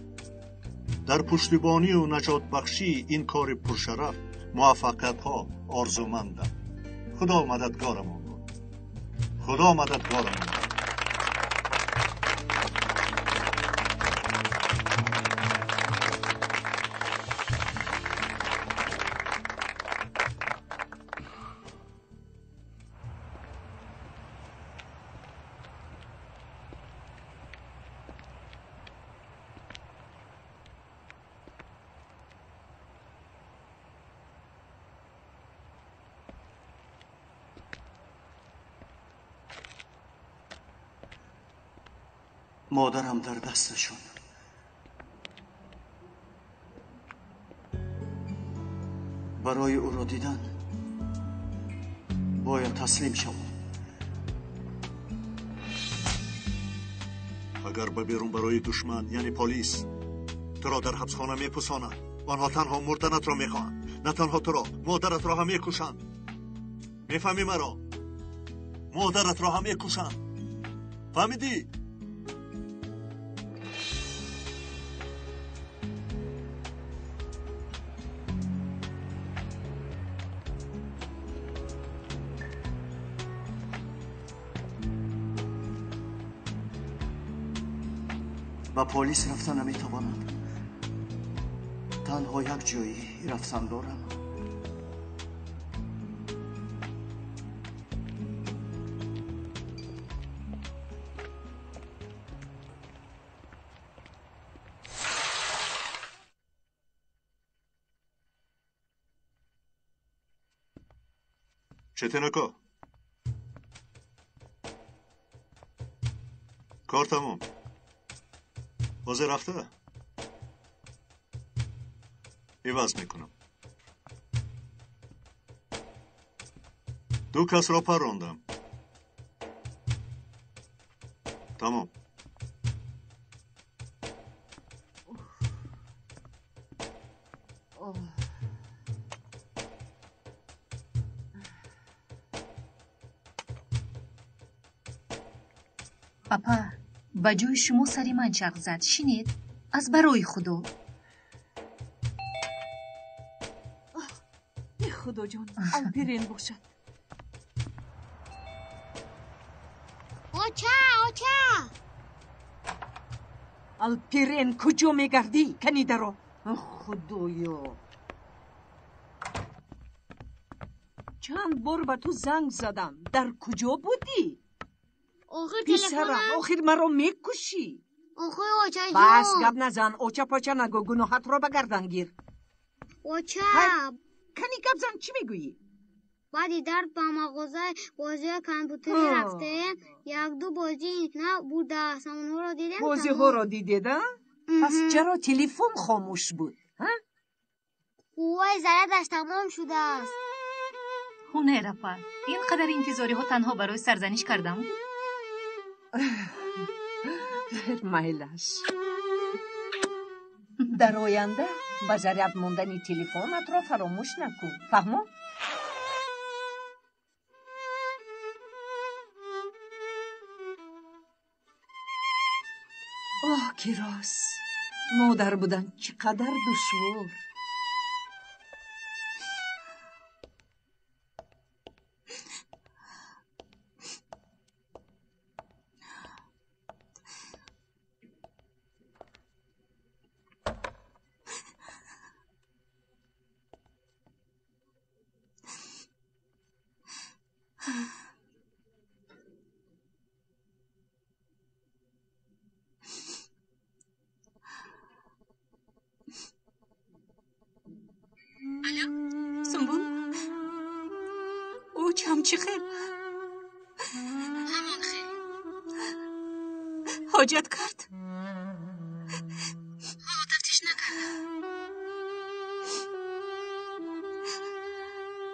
در پشتیبانی و نجات بخشی این کار پرشرف موفقیت ها آرزومندم. خدا مددگارمون بود. خدا مددگارمون بود. مادرم در دستشون. برای او را دیدن باید تسلیم شوم. اگر به بیرون برای دشمن یعنی پلیس تو را در حبسخانه میپسانند و آنها تنها مردنت را میخواهند، نه تنها تو را، مادرت را هم میکشند. میفهمی مرا؟ مادرت را هم میکشند. فهمیدی؟ با پلیس رفتن نمیتوانند. تنها یک جایی رفتن دارم. چتنکا کار تمام. بازه رفته؟ عوض میکنم. 2 کس را پراندم. تمام. پاپا با جوی شما سری من چرخ زد. شنید؟ از برای خدا. ای خدا جان، آلپرین باشد. اوچا آلپرین کجا میگردی؟ کنی درو. خدایا، چند بار به تو زنگ زدم، در کجا بودی؟ آخر مرا میکشی. اوچا جان، بس گپ نزن، اوچا پاچا نگو، گناهت را بگردن گیر. اوچا کنی گپ زن، چی میگویی؟ بعدی در با مغازه بازی کامپیوتری رفته، یک دو بازی نبوده، سامانه را دیدم. بازی ها را دیده؟ پس چرا تلفن خاموش بود؟ قوه ضربش تمام شده است. هونه رپا، اینقدر انتظاری ها تنها برای سرزنش کردم. میلش در آینده با ضرب موندن تلفنت را فراموش نکن، فهمو؟ کیراس، مادر بودن چقدر دشوار. سنبول، او چم چی خیل؟ همان خیل. حاجت کرد؟ تفتیش نکرد.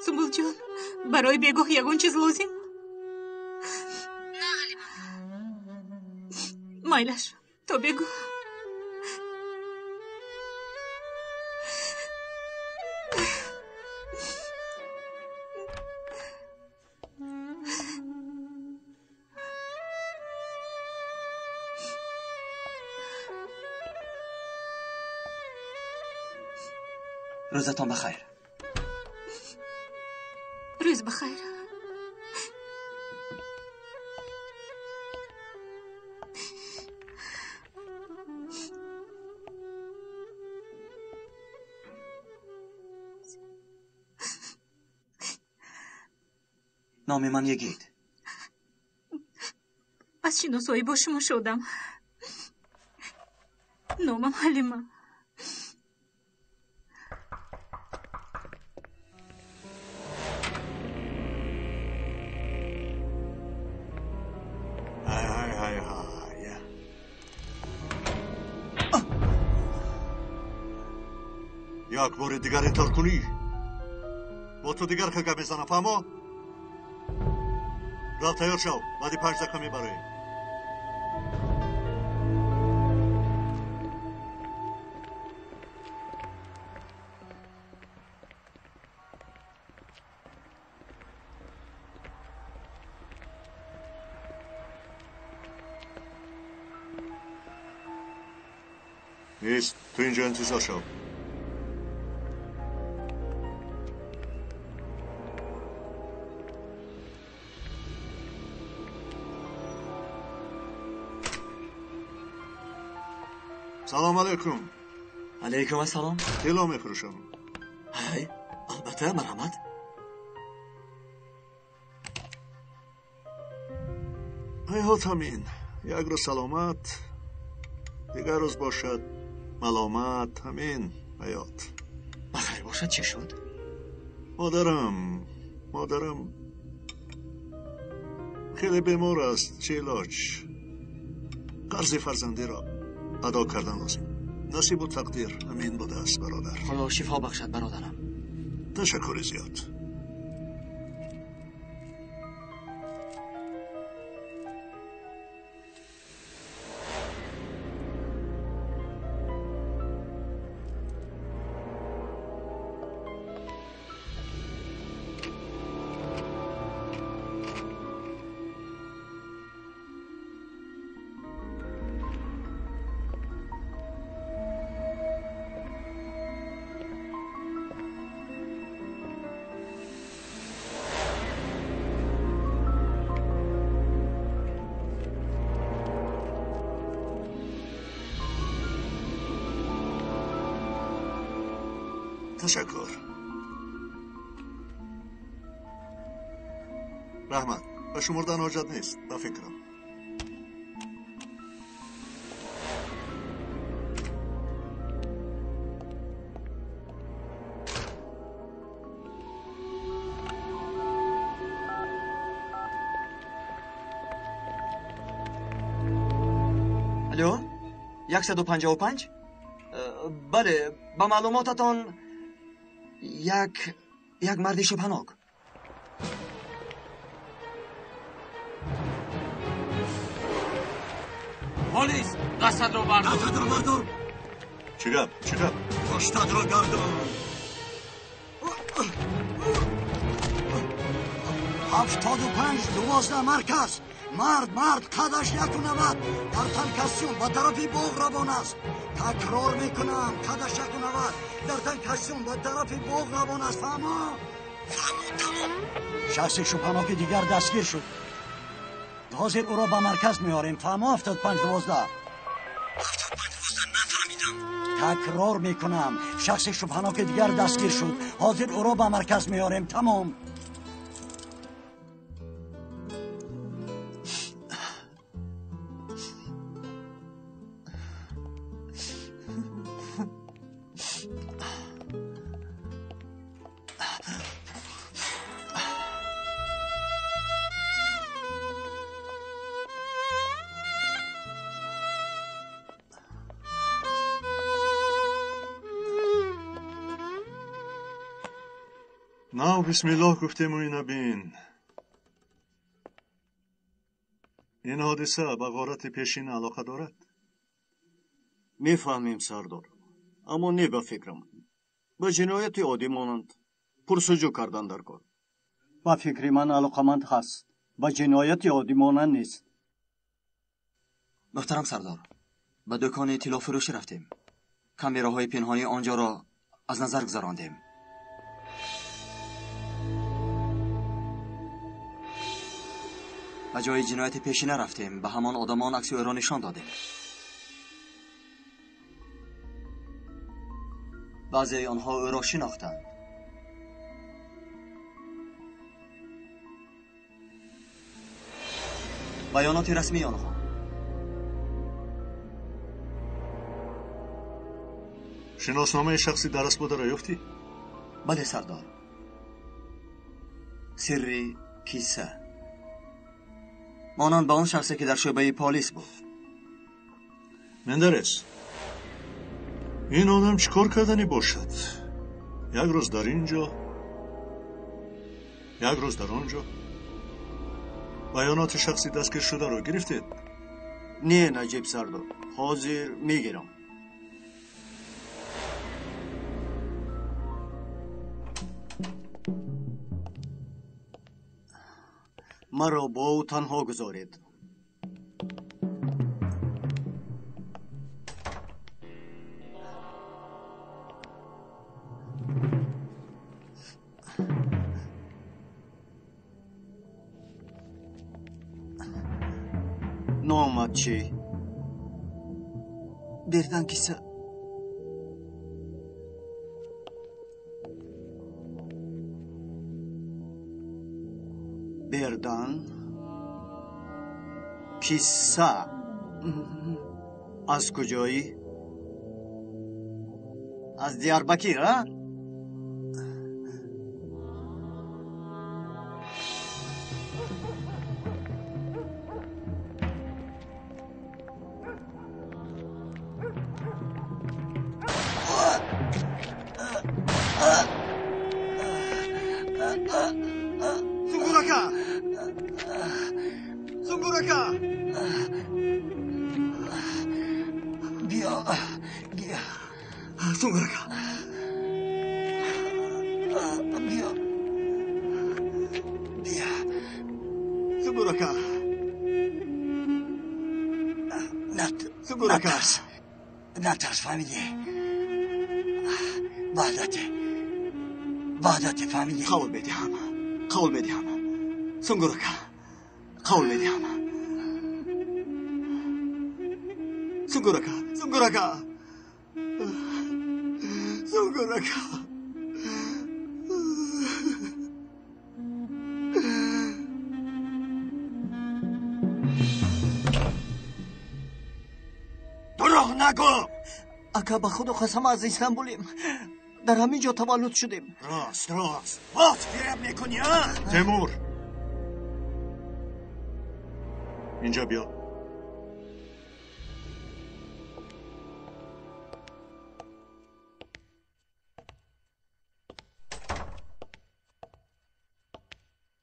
سنبول جان، برای بگاه یگون چیز لازم؟ نه حلیمه. مایلش، تو بگو. روزتان بخیر. روز بخیر. نام من یگید. از شناسایی با شما شدم. نامم حلیمه. یک بار دیگر انتار کنی با تو دیگر خگه میزنم، فهمو؟ را تیار شو، بعدی 5 دقیقه میبره. نیست، تو اینجا انتظار شو. سلام علیکم. علیکم السلام. طلا میفروشم. های، البته، مرحمت. حیات همین، یک روز سلامت، دیگر روز باشد ملامت. همین حیات. بخیر باشد. چه شد؟ مادرم خیلی بیمار است. چه علاج؟ قرض فرزندی را ادا کردن لازم. نصیب و تقدیر همین بوده است برادر. خدا شفا بخشد برادرم. تشکر زیاد. تشکر. رحمت به شمردن حاجت نیست، به فکرم. الو 155 بله با معلوماتتان یک مرد شبهناک. پلیس دستت رو بردار. دستت رو بردار. چی گپ؟ پشتت رو گردان. 75 12 مرکز. مرد قدش 190 در تن کسیون به طرف باغ روان است. تکرار میکنم قدش 190 در تن کسیون به طرف باغ روان است. فهمو تمام. شخص شبهناک دیگر دستگیر شد. حاضر او را به مرکز میاریم. فهمو 75 12 نفهمیدم. تکرار میکنم شخص شبهناک دیگر دستگیر شد. حاضر او را به مرکز میاریم. تمام. نه بسم الله گفتیم و اینا بین. این حادثه به غارت پیشین علاقه دارد؟ میفهمیم سردار، اما نه به فکرم. به جنایت عادی مانند پرسجو کردن در کار. به فکر من علاقمند هست، به جنایت عادی مانند نیست. محترم سردار، به دکان طلا فروشی رفتیم. کامیراهای پنهانی آنجا را از نظر گذراندیم. به جای جنایت پیشینه رفتیم، به همان آدمان عکس او را نشان دادیم. بعضی آنها او را شناختند. بیانات رسمی آنها. شناسنامه شخصی درست بوده را یافتی؟ بله سردار. سری کیسه مانند به آن شخصی که در شعبه پلیس بود. مندرس، این آدم چیکار کردنی باشد؟ یک روز در اینجا، یک روز در آنجا. بیانات شخصی دستگیر شده رو گرفتید؟ نه نجیب سردار، حاضر میگیرم. مرا با او تنها گذارید. نامت چی؟ بردن کیسه. بردن کیسه. از کجایی؟ از دیاربکر ها؟ Sunguraka! Bia! Sunguraka! Bia! Sunguraka! Sunguraka! نترس فهمیدی؟ بعدت فهمیدی؟ قول بدیم سنگورکا قول بدیم سنگورکا نگو. اکا به خود قسم از استانبولیم، در همین جا تولد شدیم. راست باز فریب میکنی ها؟ تیمور اینجا بیا.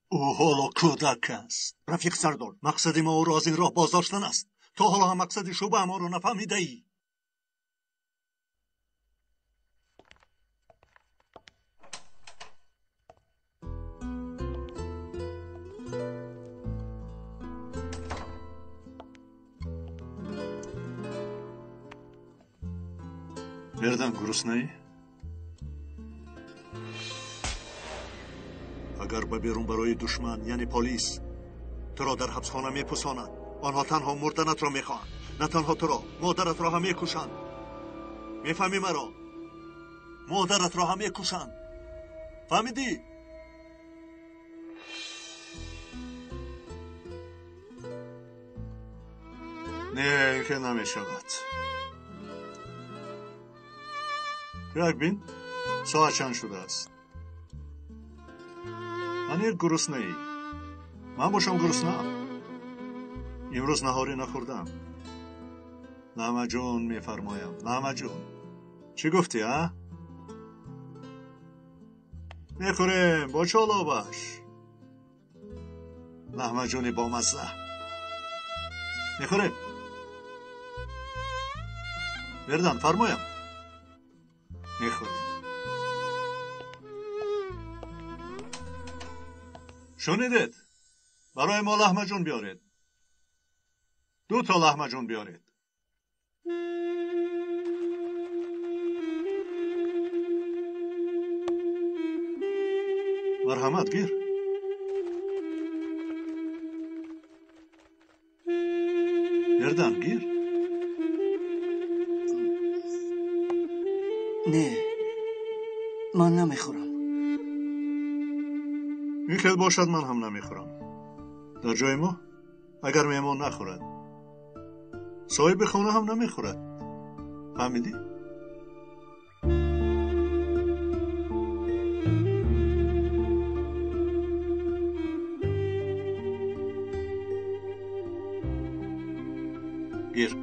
او حالا کودک است. رفیق سردار، مقصد ما او را از این راه بازداشتن است. تو حالا هم مقصد شبه ما رو نفهمیده ای. بردن گرسنه ای؟ اگر به بیرون برای دشمن یعنی پلیس تو را در حبسخانه میپسانند، آنها تنها مردنت را میخواهند، نه تنها تو را، مادرت را هم میکشند. میفهمی مرا؟ مادرت را هم میکشند. فهمیدی؟ نه که نمیشود. یک بین ساعت چند شده است؟ من یک گرسنه ای. من باشم گرسنه؟ امروز نهاری نخوردم. نعمه جون میفرمایم. نعمه جون چی گفتی ها؟ میخوریم با چالا باش. نعمه جونی با مزه میخوریم. بردن فرمایم. میخوریم. شنیدید؟ برای ما لحمه جون بیارید. 2 تا لحمه جون بیارید. مرحمت گیر. بردن گیر. نه من نمیخورم. این خیلی باشد من هم نمیخورم. در جای ما اگر مهمان نخورد صاحب خانه هم نمیخورد. فهمیدی؟ گیر.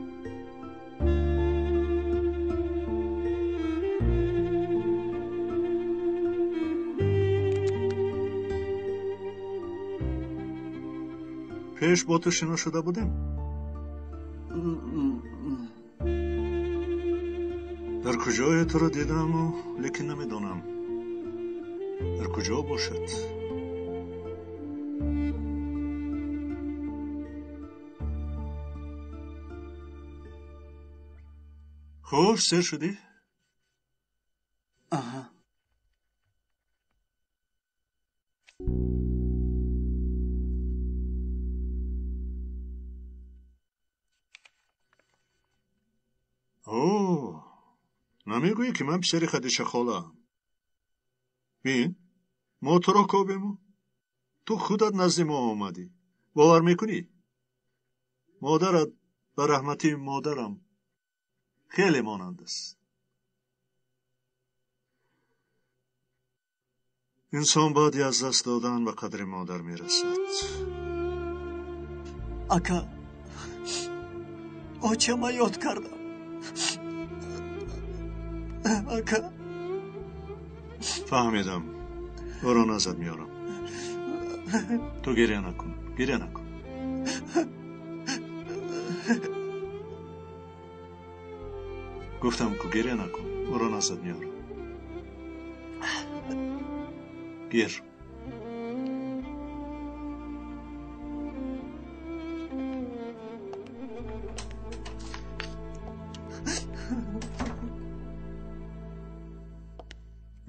پیش با تو شنا شده بودیم؟ در کجای تو رو دیدم و لیکن نمیدونم در کجا باشد. خوب سر شدی؟ آها. اوه نمیگویی که من پسر خدیجه خاله ام. بین ما تو را کابیم. تو خودت نزد ما آمدی. باور میکنی؟ مادرت به رحمتی مادرم خیلی مانند است. انسان بعدی از دست دادن به قدر مادر میرسد. اکا آچه ما یاد کردم. اکا فهمیدم. برو ازت میارم. تو گریه نکن. گریه نکن. گفتم که گریه نکن. برو ازت میارم. گیر.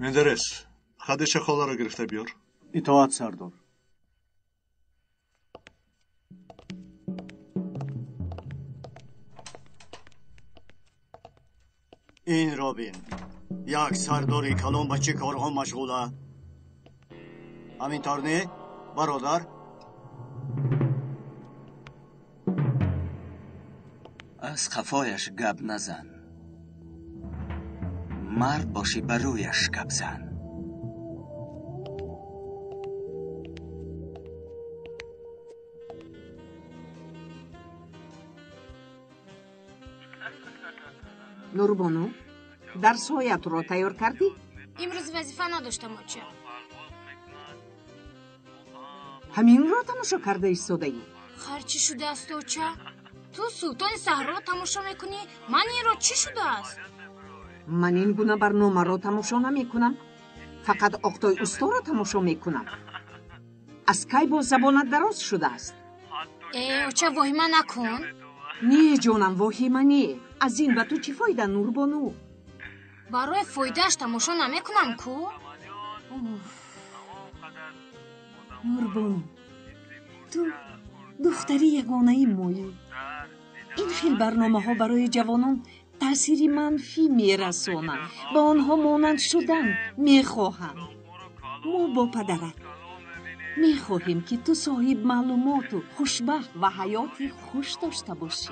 مندرس خدیجه خاله را گرفته بیار. اطاعت سردار. این را بین. یک سرداری کلان به چه کارها مشغوله؟ همینطور نه برادر؟ از خفایش گپ نزن. مرد باشی برویش گپ زن. نوربانو درس‌هایت را تیار کردی؟ امروز وظیفه نداشتم آچه. همین را تماشا کرده ایستاده ای؟ خرچی شده است آچه؟ تو سلطان صحرا را تماشا میکنی؟ من این را چی شده است؟ من این گونه برنامه را تماشا نمی کنم. فقط اختای استا را تماشا می کنم. از کی با زبانت دراز شده است؟ آچه واهمه نکن. نه جانم واهمه نه. از این به تو چی فایده نوربانو؟ برای فایدهش تماشا نمی کنم کو؟ نوربانو تو دختری یگانه مایی. این خیل برنامه ها برای جوانان تأثیری منفی میرسانند. با آنها مانند شدن میخواهند. ما با پدرت میخواهیم که تو صاحب معلومات و خوشبخت و حیاتی خوش داشته باشی.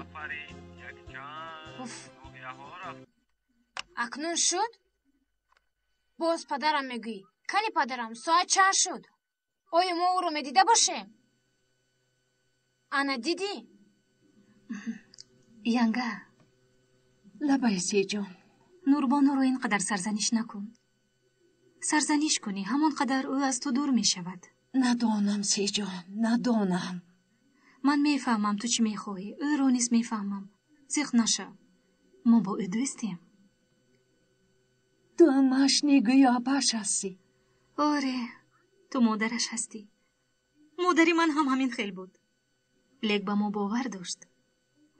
اکنون شد؟ باز پدرم میگویی. کنی پدرم ساعت چند شد؟ آیا ما او رو میدیده باشیم؟ انا دیدی؟ ینگه لبایسی جان، نوربانو رو اینقدر سرزنش نکن. سرزنش کنی همانقدر او از تو دور می شود. ندانم سی جان، ندانم. من میفهمم تو چی میخواهی. او رو نیست میفهمم. زیخ نشو. ما با او دوستیم. تو همش نیگوی آبش هستی. آره تو مادرش هستی. مادری من هم همین خیل بود. لیک با ما باور داشت.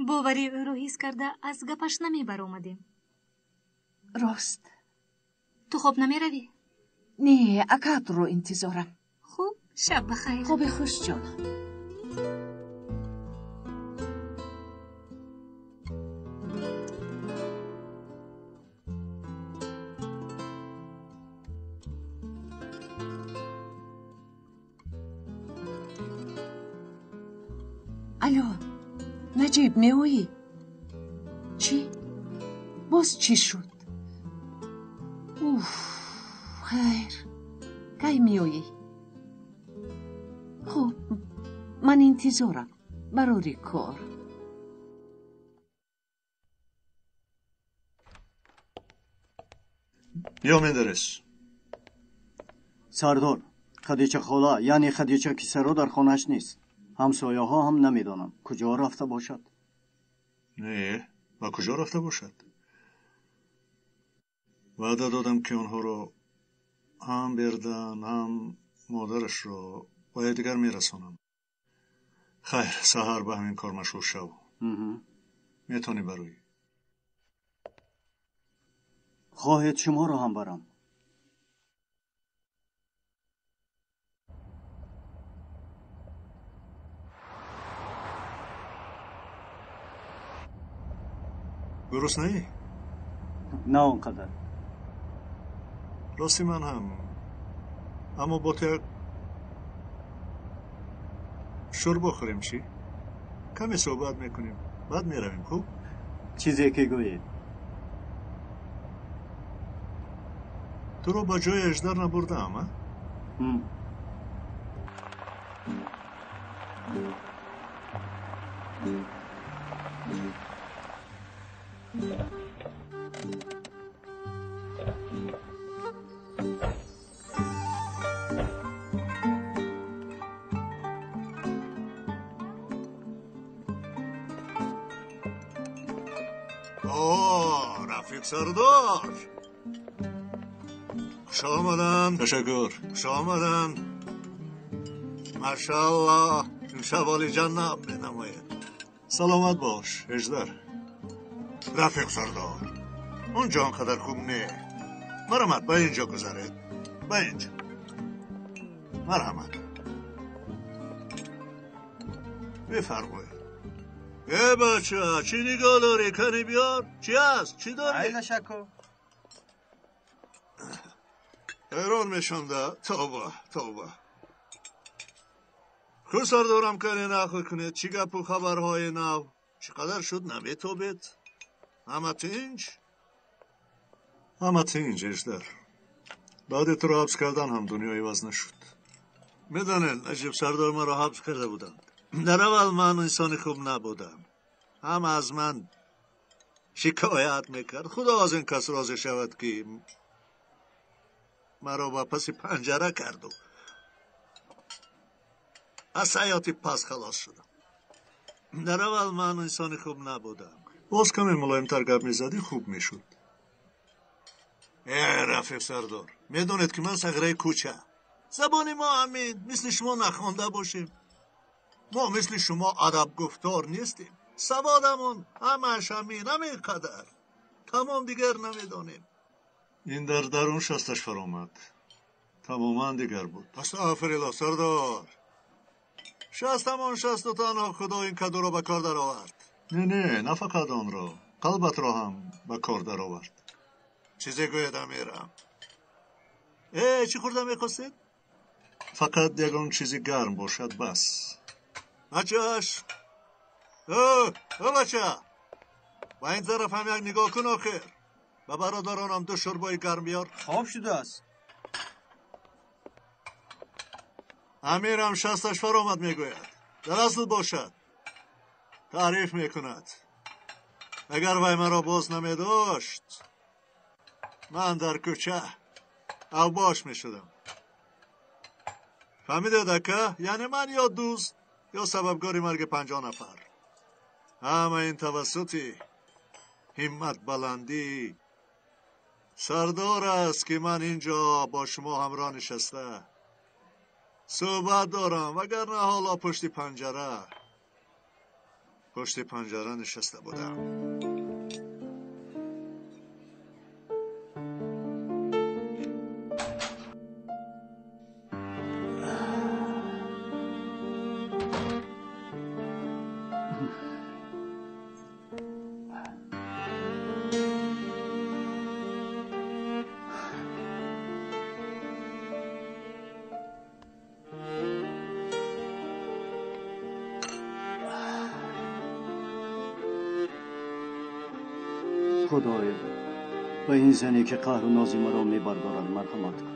باوری او رو حس کرده از گپش نمی بر آمدیم. راست. تو خوب نمی روی؟ نه اکاد رو انتظارم. خوب شب بخیر. خوب خوش جانم. الو نجیب میویی؟ چی؟ باز چی شد؟ خیر کی میویی؟ خب من انتظارم برای کار. یا مندرس سردار، خدیجه خاله یعنی خدیجه کیسرو در خانهش نیست. همسایه ها هم نمیدانم کجا رفته باشد. نه و کجا رفته باشد؟ وعده دادم که آنها رو هم بردن هم مادرش رو باید دیگر میرسانم. خیر سهر به همین کار مشغول شو. میتونی بروی. خواهید شما رو هم برم. گرسنه‌ای؟ نه اونقدر. راستی من هم. اما با تو شور بخوریم چی؟ کمی صحبت میکنیم بعد میرویم. خوب؟ چیزی که گویید. تو رو با جای اجدر نبردم ها؟ رفیق سردار خوش آمدن. تشکر. خوش آمدن. ماشاءالله این شوالی جنب می نماید. سلامت باش اجدر. رفیق سردار اونجا انقدر خوب نه. مرحمت با اینجا گذارید. با اینجا مرحمت. بفرمایید. بچه چی نگاه داری؟ کنی بیار؟ چی هست؟ چی داری؟ ای تشکر. ایران میشنده. توبه خود سردارم کنی نخواه کنید. چی گپ و خبرهای نو؟ چقدر شد نمیتابد؟ همه تینج؟ همه تینج اجدر. بعد تو را حبس کردن هم دنیای عوض نشد. میدانین عجیب سردار ما را حبس کرده بودند. در اول من انسان خوب نبودم. هم از من شکایت میکرد. خدا از این کس راضی شود که مرا با پس پنجره کرد و از حیاتی پس خلاص شدم. در اول من انسان خوب نبودم. باز کمی ملایم‌تر گپ میزدی خوب میشد. رفیق سردار، میدونید که من صغیره کوچه، زبان ما همین مثل شما نخوانده باشیم. ما مثل شما ادب گفتار نیستیم. سوادمون همش همین قدر. تمام دیگر نمیدانیم. این در درون شستش فرامد. تماما دیگر بود. استغفرالله سردار. شستمان شست و تنها خدا این کدو را به کار در آورد. نه فقط آن را، قلبت را هم به کار در آورد. چیزی گوید امیرم؟ چی خورده میخواستید؟ فقط یکان چیزی گرم باشد بس. بچه‌اش بچه با این طرف هم یک نگاه کن آخر. به برادرانم 2 شوربای گرم بیار. خواب شده است. امیرم شستش فرامد میگوید. در اصل باشد تعریف میکند. اگر وی مرا باز نمیداشت من در کوچه اوباش میشدم. فهمیده دکه؟ یعنی من یا دوست یا سببگاری مرگ 50 نفر. همه این توسطی همت بلندی سردار است که من اینجا با شما همراه نشسته صحبت دارم. وگرنه حالا پشت پنجره نشسته بودم. خدایا به این زنی که قهر و ناز مرا میبردارد مرحمت کن.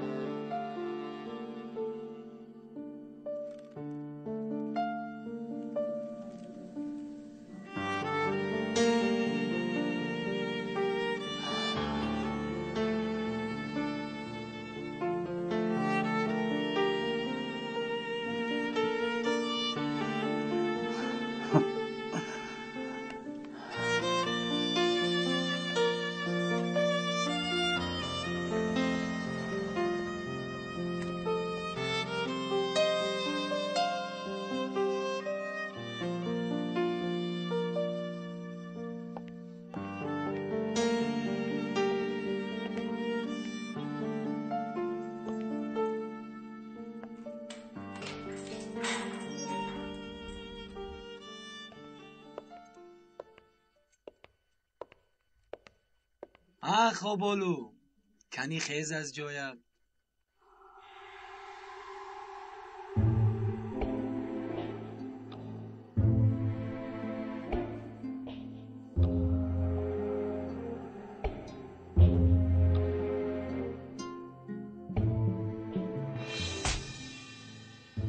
خوابالو کنی خیز از جایت.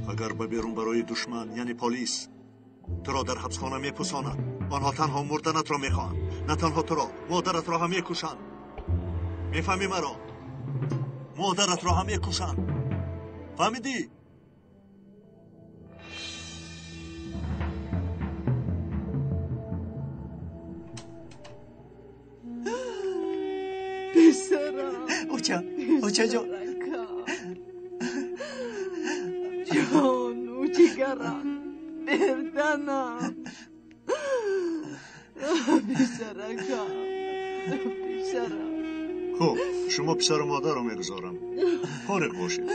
اگر به بیرون برای دشمن یعنی پلیس تو را در حبسخانه میپوسانند، آنها تنها مردنت را میخواهند، نه تنها تو را، مادرت را هم میکشند. میفهمی مرا؟ مادرت را هم میکشند. فهمیدی؟ پسرم اوچه جان جانو جگرم بردنم پسرکم پسرم. خب شما پسر و مادر رو میگذارم فارغ باشید.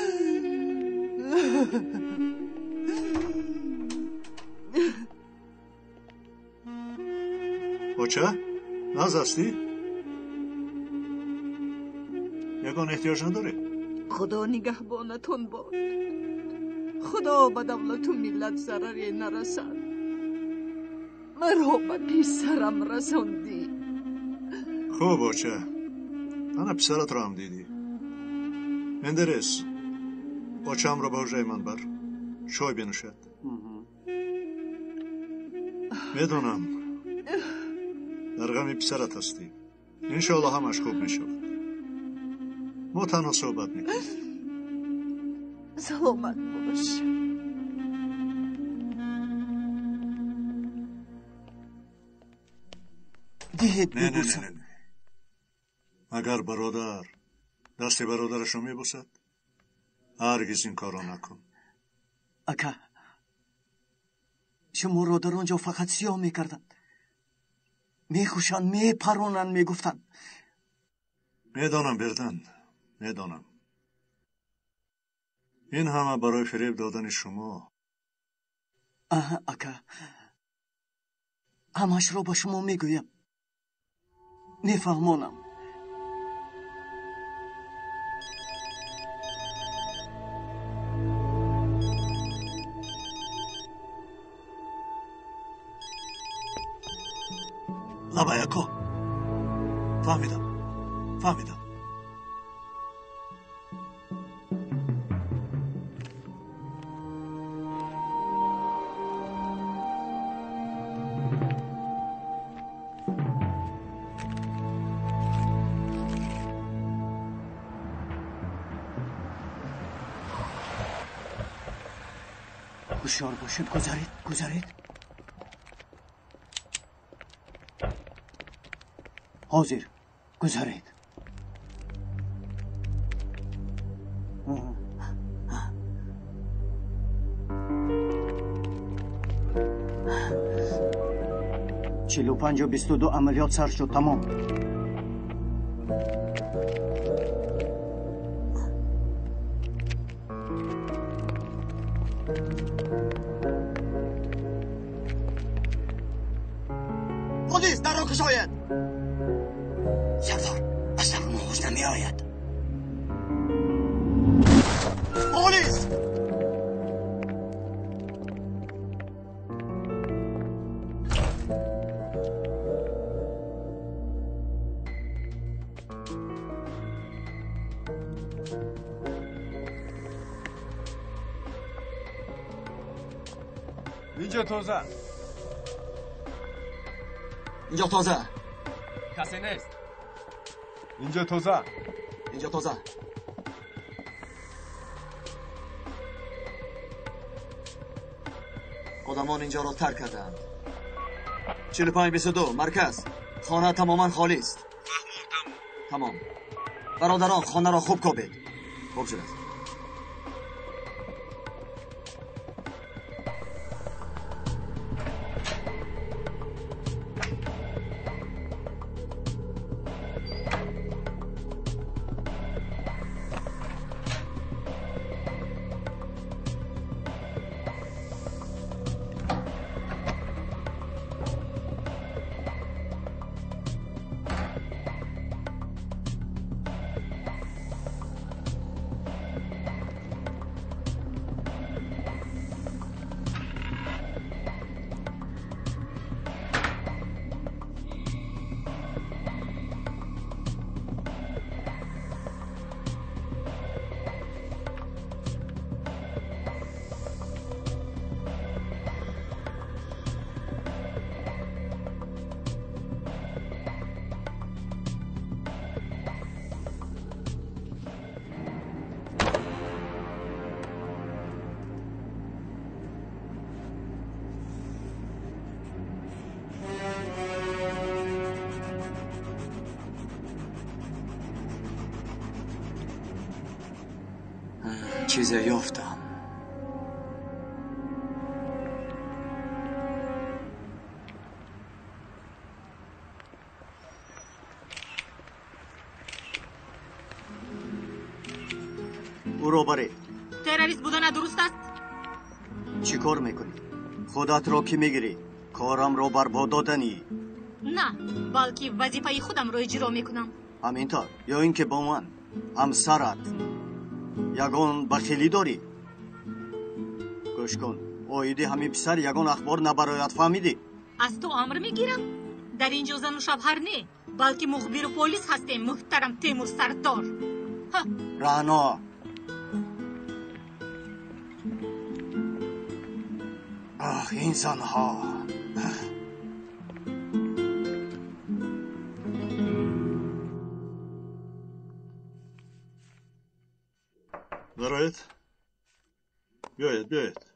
بچه ناز هستی؟ یگان احتیاج نداره. خدا نگهبانتون باد. خدا به دولت و ملت ضرری نرسد. مرا به پسرم رساندی. خوب باشه. انا پسرت را هم دیدی. مندرس باچم را با جای من بر چای بنوشد. میدونم در غم پسرت هستی. انشاءالله همش خوب میشود. ما تنها صحبت میکنیم. سلامت باش. نه نه نه نه. اگر برادر دست برادرش رو میبوسد هرگز این کار رو نکن. اکا شما رو در آنجا فقط سیاه میکردن، میخوشن، میپرونن، میگفتن. میدانم بردن، میدانم. این همه برای فریب دادن شما. اکا همش رو با شما میگویم، میفهمونم. لبایکو فهمیدم. هوشیار باشید. گذارید. حاضر گذارید. چلو 5 و 22 عملیات سر شد. تمام. پلیس در را کشاید. سردار اصلا ما خوش نمی آید. پلیس اینجا تازه. کسی نیست. اینجا تازه. آدمان اینجا را ترک کردند. 45-22 مرکز. خانه تماما خالی است. تمام. برادران خانه را خوب کوبید. خوب شد. چیزی یافتم. او رو برید. تروریست بودن درست است؟ چی کار میکنی؟ خودت را کی میگیری؟ کارم را برباد دادنی؟ نه، بلکه وظیفه خودم را اجرا میکنم. همینطور؟ یا اینکه با من همسرت یگان بخیلی داری؟ گوش کن، اویدی همین پسر یگان اخبار نبرایت فهمیدی؟ از تو امر میگیرم در اینجا زن و شوهر نه بلکه مخبر و پلیس هستیم محترم تیمور سردار. رانا این زنها برایت بیاید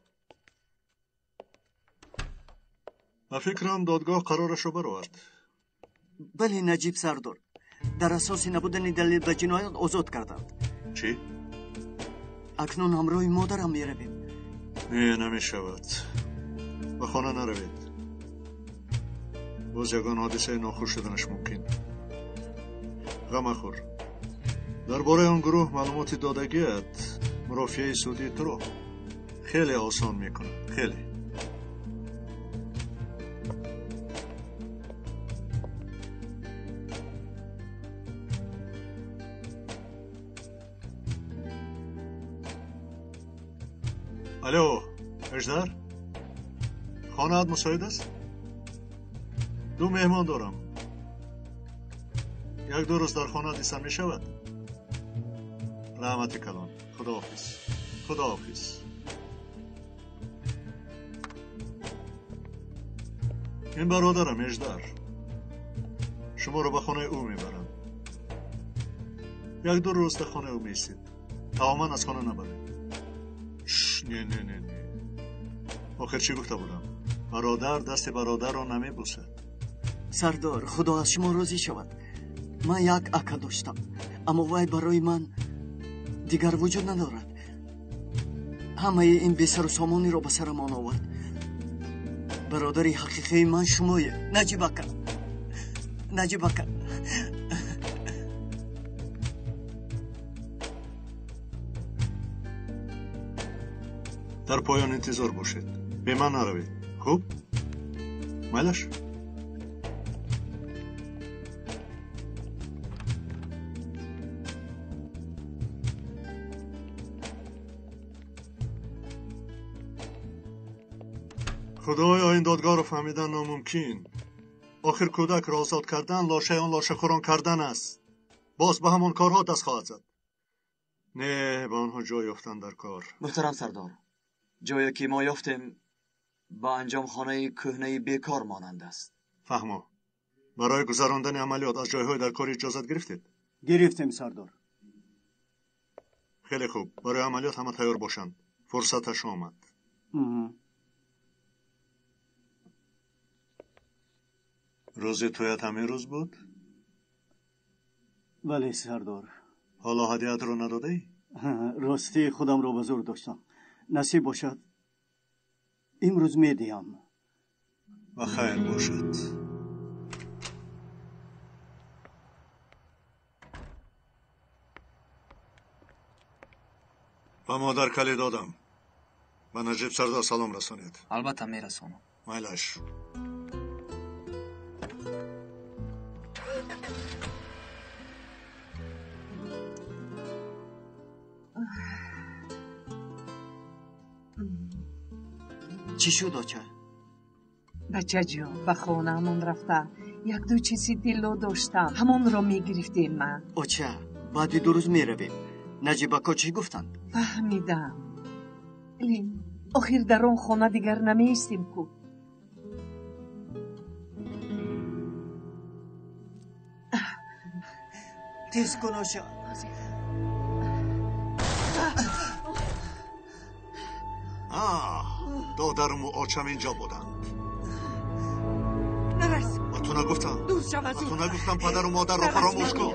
من فکرم دادگاه قرارش رو برآورد. بله نجیب سردار، در اساس نبودن دلیل به جنایت آزاد کردند. چی؟ اکنون همراه مادرم میرویم. نه نمیشود، به خانه نروید. باز یگان حادثه ناخوش شدنش ممکن. غم مخور. درباره آن گروه معلومات دادگیت مرافعه سعودی تو رو خیلی آسان میکنه. خیلی. الو اجدر، خانه‌ات مساعد است؟ 2 مهمان دارم. 1-2 روز در خانه دیدن می شود. رحمت کلان. خداحافظ. این برادرم اجدر، شما رو به خانه او میبرم. 1-2 روز در خانه او میستید. تماما از خانه نبرید. نه آخر چی گفته بودم؟ برادر دست برادر رو نمیبوسد. سردار خدا از شما راضی شود. من یک اکا داشتم اما وای برای من دیگر وجود ندارد. همه این بسر و سامانی را به سرمان آورد. برادری حقیقی من شمایی. نجیب اکا در پایان انتظار باشید. به من نروید. خوب؟ میلش؟ خدای این دادگاه رو فهمیدن ناممکن. آخر کودک را آزاد کردن لاشه آن لاشه خوران کردن است. باز به همان کارها دست خواهد زد. نه به آنها جای یافتن در کار. محترم سردار، جایی که ما یافتیم با انجام خانه کهنه بیکار مانند است. فهمو. برای گذراندن عملیات از جایهای در کار اجازت گرفتید؟ گرفتیم سردار. خیلی خوب. برای عملیات همه تیار باشند. فرصتش آمد. روز تویت همین روز بود؟ بله سردار. حالا هدیه‌ات رو نداده ای؟ راستی خودم رو به زور داشتم. نصیب باشد امروز میدیم. و خیر باشد. و مادر کلی دادم. به نجیب سردار سلام رسانید. البته میرسونم. میلش. چی شد آچه؟ بچه جان به خانه همون رفته 1-2 چیزی دلو داشتم همون رو میگرفتیم من. آچه بعد 2 روز میرویم. نجیب اکا چی گفتند؟ فهمیدم. الین آخر در اون خانه دیگر نمیستیم کو. تیز کن آچه. دادرم و آچم اینجا بودند. نرس. و تو نگفتم؟ دور شو از و تو نگفتم پدر و مادر را فراموش کن؟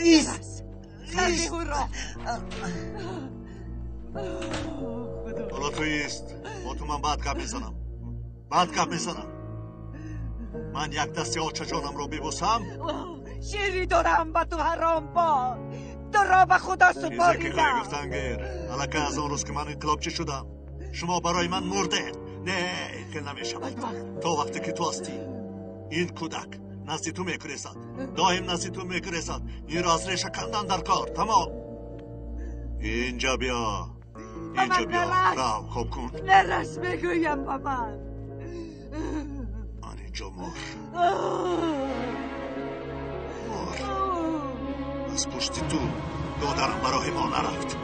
ایست. حالا تو ایست. با تو من بعد گپ میزنم. من 1 دست آچه جانم رو ببوسم. شیری دارم با تو حرام با. تو را به خدا سپاریدم. چیزی که گفتن گیر. الکه از اون روز که من انقلابچی شدم شما برای من مرده. نه خیلی نمیشود. تا وقتی که تو هستی این کودک نزد تو میکرسد. دائم نزد تو میکرسد. این را از ریشه کندن در کار. تمام. اینجا بیا. رو خوب کن. نرس بگویم با من. اینجا مر. از پشت تو دادرم برای ما نرفت.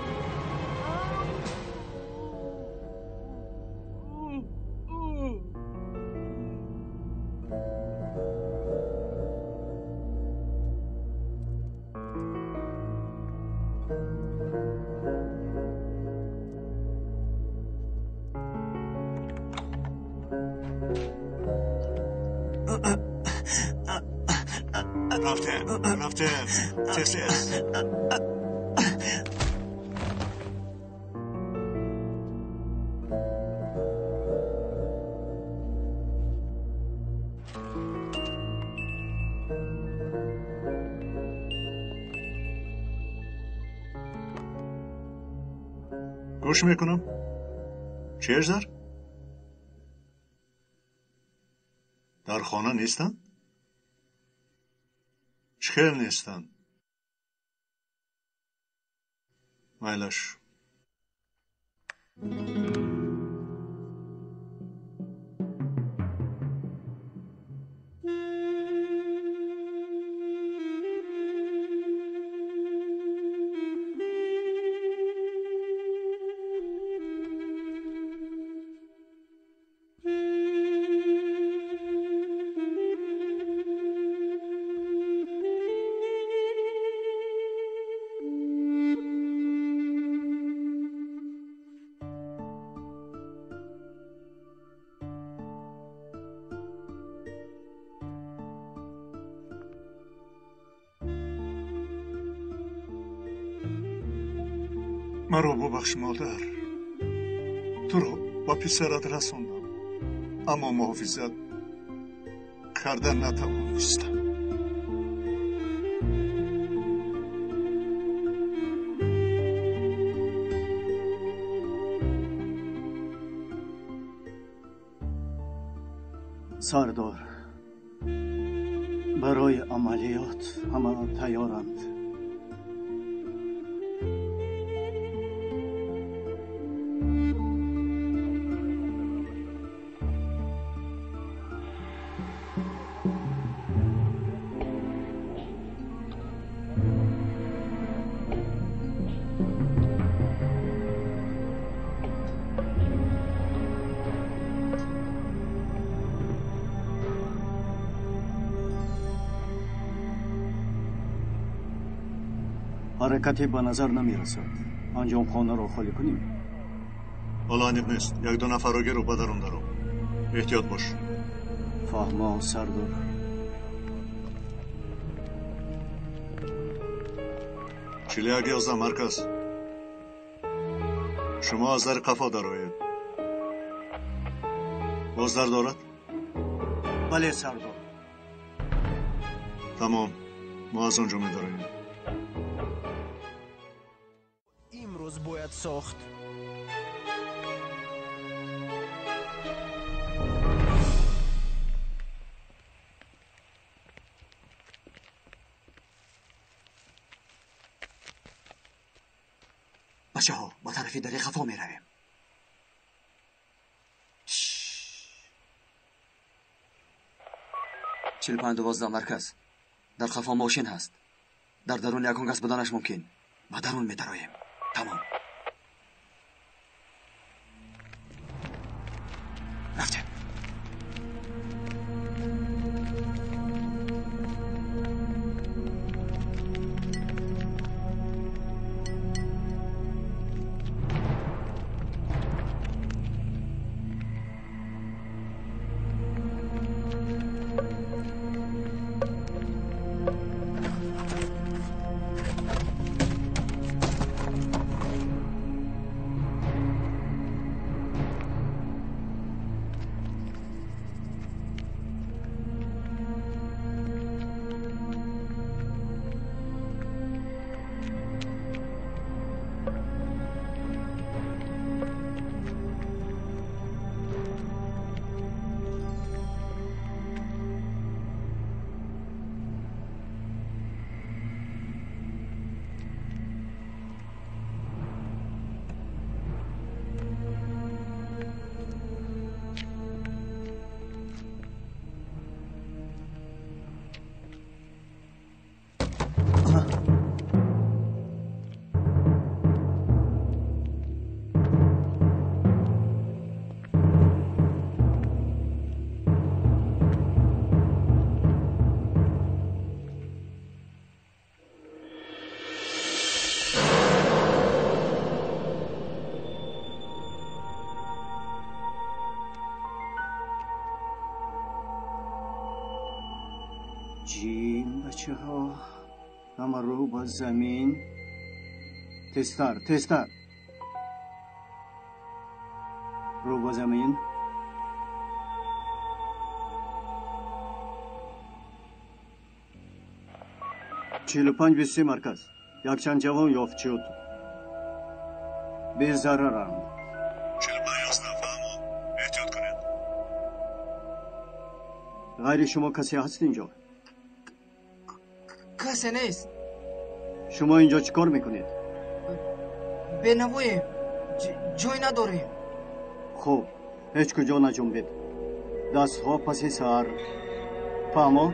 رفته تسلیس گوش میکنم. چی اجدر؟ در خانه نیستن؟ چخیل نیستن؟ مایلش مرا ببخش مادر. تو را با پسرت رسوندم، اما محافظت کردن نتوانستم. سردار، برای عملیات همه تیارند. حرکتی به نظر نمی رسد. انجام خانه را خالی کنیم. حالا انیق نیست. یک دو نفر را گرو بدرون دارم. احتیاط باش. فهمم سردار. چلی 11 مرکز. شما از در قفا درآیید. باز در دارد؟ بله سردار. تمام. ما از آنجا می‌داریم. امروز باید ساخت. بچه ها با طرفی در قفا می رویم. 45-12 مرکز. در قفا ماشین هست. در درون یکان کس بدانش ممکن. ما درون می درایم. تمام. رفته. جیم بچه ها، اما رو با زمین. تستر رو با زمین. چهل و 5-23 مرکز. یک چند جوان یافت شد. به ضررند. 45 نفهم. احتیاط کنید. غیر شما کسی هست اینجا؟ کسی نیست. شما اینجا چیکار میکنید؟ بنویم. جای نداریم. خوب، هیچ کجا نجنبید. دست ها پس سر. فهمو؟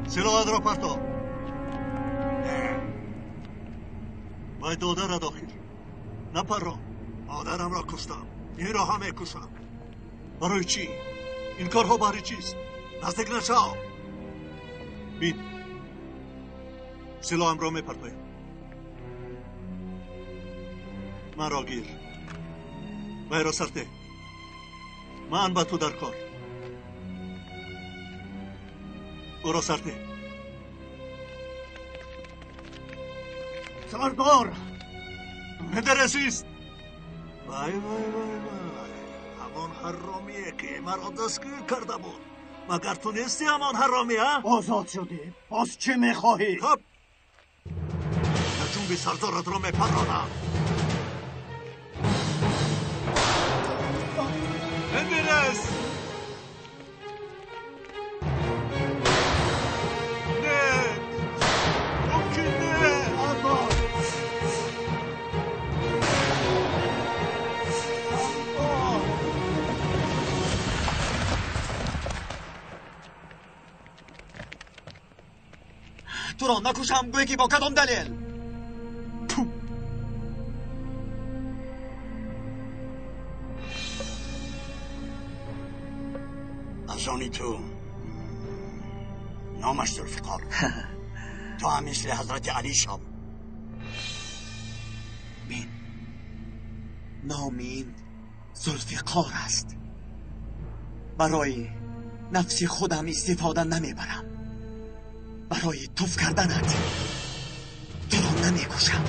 سلاحات را پرتاب. باید داده را داخل. نپران. مادرم را کشتم. این را هم کشم. برای چی؟ این کارها برای چیست؟ نزدیک نشو. بین. سلاحم را میپرتایم. من را گیر. وی را سرته. من با تو در کار. او را سرته. سردار مدرسیست. وای همان حرامیه که مرا دستگیر کرده بود. مگر تو نیستی همان حرامی ها؟ آزاد شدی. باز چه میخواهی؟ خب نجوم بی سردارت را میپرانم. بمیرس. تو را نکشم بگی با کدام دلیل؟ از آنی تو نامش ذوالفقار. تو هم مثل حضرت علی شو. بین نام این ذوالفقار است. برای نفس خودم استفاده نمیبرم. برای توف کردنت تو را نمیکشم.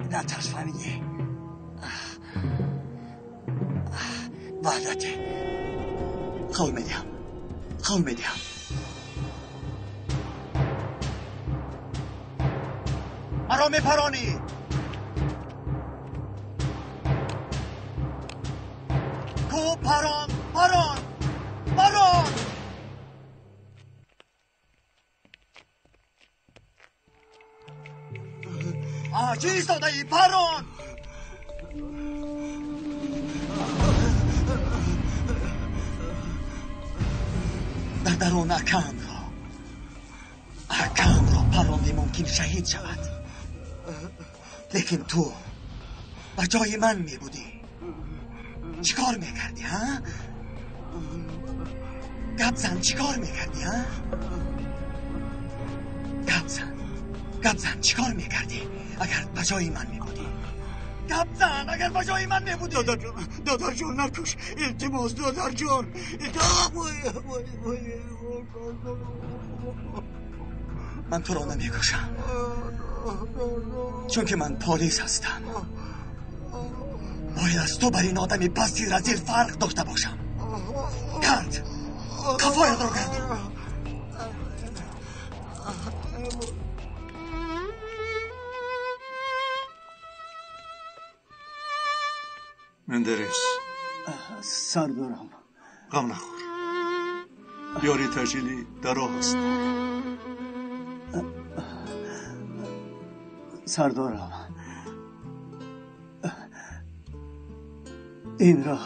نترس فهمیدی؟ وحدته. قول میدیم. مرا میپرانی. کو پران. چی ایستاده ای پران؟ در درون اکم را پراندی ممکن شهید شود. لیکن تو به جای من می بودی چی کار میکردی ها؟ گپ زن چی کار میکردی ها؟ گپ زن چی کار میکردی اگر به جای من می بودی؟ گپ زن اگر به جای من می بودی. دادر جان نکش، التماس دادر جان. من تو را نمیکشم چون که من پلیس هستم. باید از تو بر این آدمی پستی رزیل فرق داشته باشم. گرد کفایت رو گرد. مندرس سردارم غم نخور، یاری تجلی در راه است. سردارم این را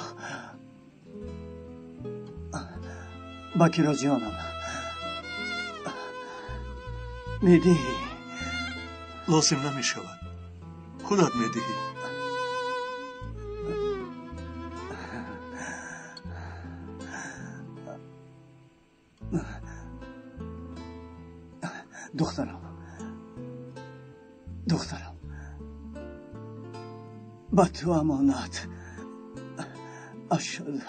با کیراز جانم میدهی؟ لازم نمی شود، خودت میدهی. دخترم با تو امانت. اشهد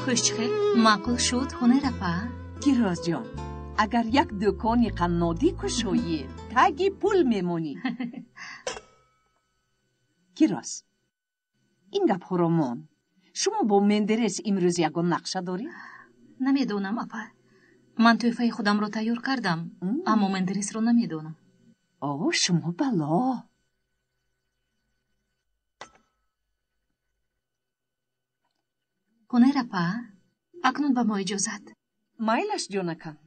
خوشخه معقول شد خونه رفا؟ کیراز جان اگر یک دکانی قنادی کشویی تگی پول میمونی. کیراز این گپ هرمان شما با مندرس امروز یگان نقشه داری؟ نمیدونم اپا. من توفای خودم رو تیار کردم اما مندرس رو نمیدونم. آه شما بلا. خونه رفا؟ اکنون به ما اجازت. مایلش جونکن.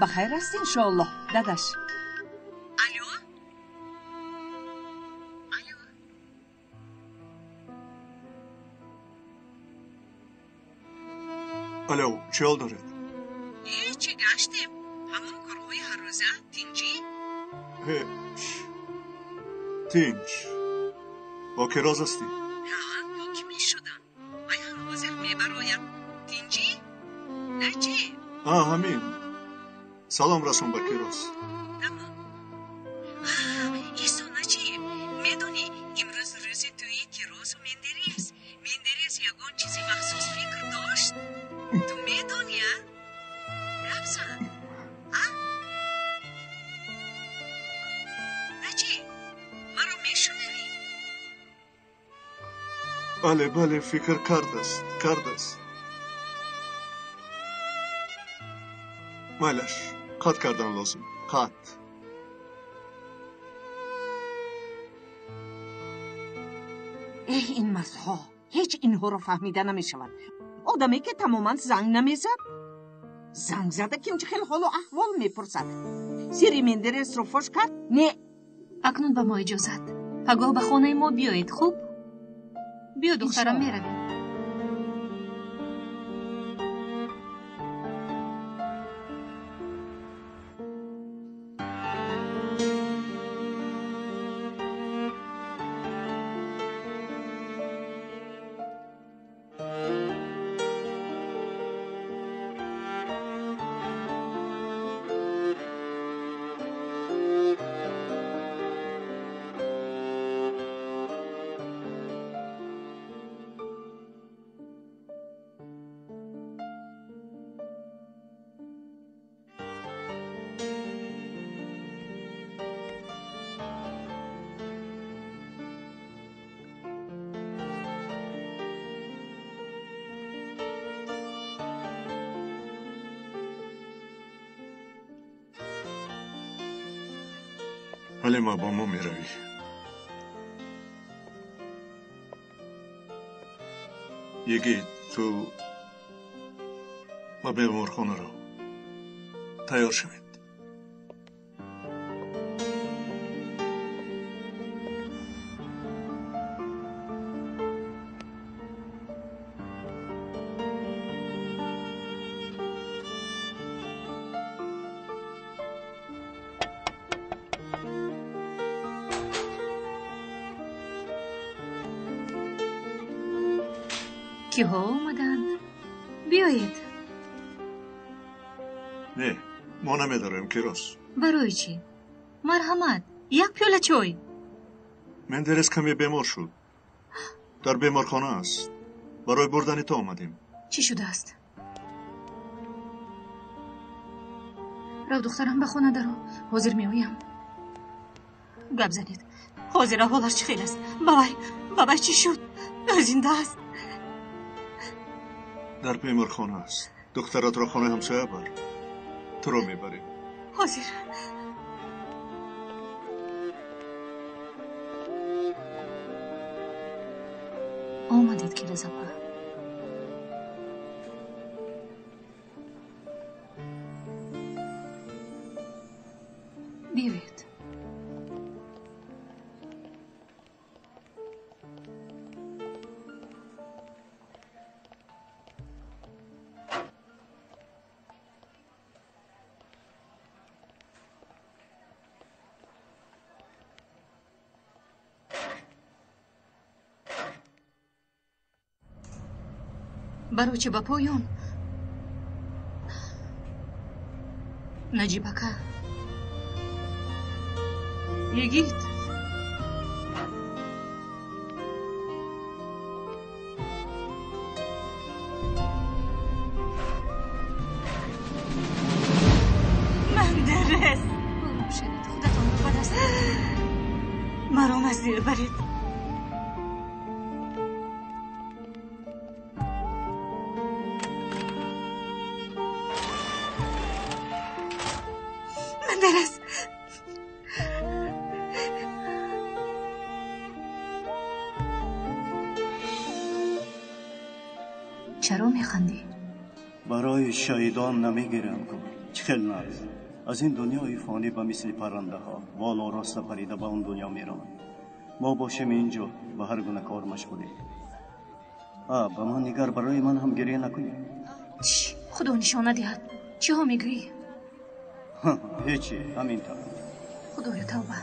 بخیر است انشاءالله دادش. الو چی حال دارد؟ چی گشتیم؟ همون کارهای هر روزه تینجی؟ تینج با کراز هستی؟ حاکمی شدم من هر روزه میبرایم تینجی؟ نه چی؟ همین سلام رسون با کراز. ایسو نچی میدونی امروز روز توی کراز و مندرس یگان چیزی مخصوص فکر داشت. تو میدونی رفزن نچی مرا میشنوی؟ بله فکر کرده است. مالش قط کردن لازم. قط این مسها هیچ اینها رو فهمیده نمیشود. آدمی که تماما زنگ نمیزد زنگ زده که اینجا خیلی حال و احوال میپرسد. سری مندرس رو فش کرد. نه اکنون به ما اجازت. پگاه به خانه ما بیایید. خوب بیا دخترم میرویم. حلیما با ما میروی. یکی تو با بیمارخانه رو تیار شوید. کیها اومدند؟ بیایید. نه ما نمیداریم کیروس. برای چی؟ مرحمت، یک پیاله چای. مندرس کمی بیمار شد. در بیمارخانه است. برای بردن تو آمدیم. چی شده است؟ رو دخترم به خونه درو. حاضر میویم. گپ زنید. حاضر احوالش چی خیلی است؟ بابای چی شد؟ زنده است. در بیمارخانه است. دخترات را خانه همسایه بر. تو را میبریم. حاضر. آمدید که رضا با. بیایید. برو چه با پایون نجیبکه یگید مندرس برو شدید خودتون رو بدست مرام از دیر برید. چرا میخندی؟ برای شهیدان نمیگیرم کن. چخل نرز. از این دنیای فانی به مثل پرنده ها والا راست پریده به اون دنیا میرون. ما باشیم اینجا به هر گونه کار مشغولیم. به من نگر برای من هم گریه نکنی. خدا نشانه دهد. چی ها میگویی؟ هیچی همین طور. خدایا توبه.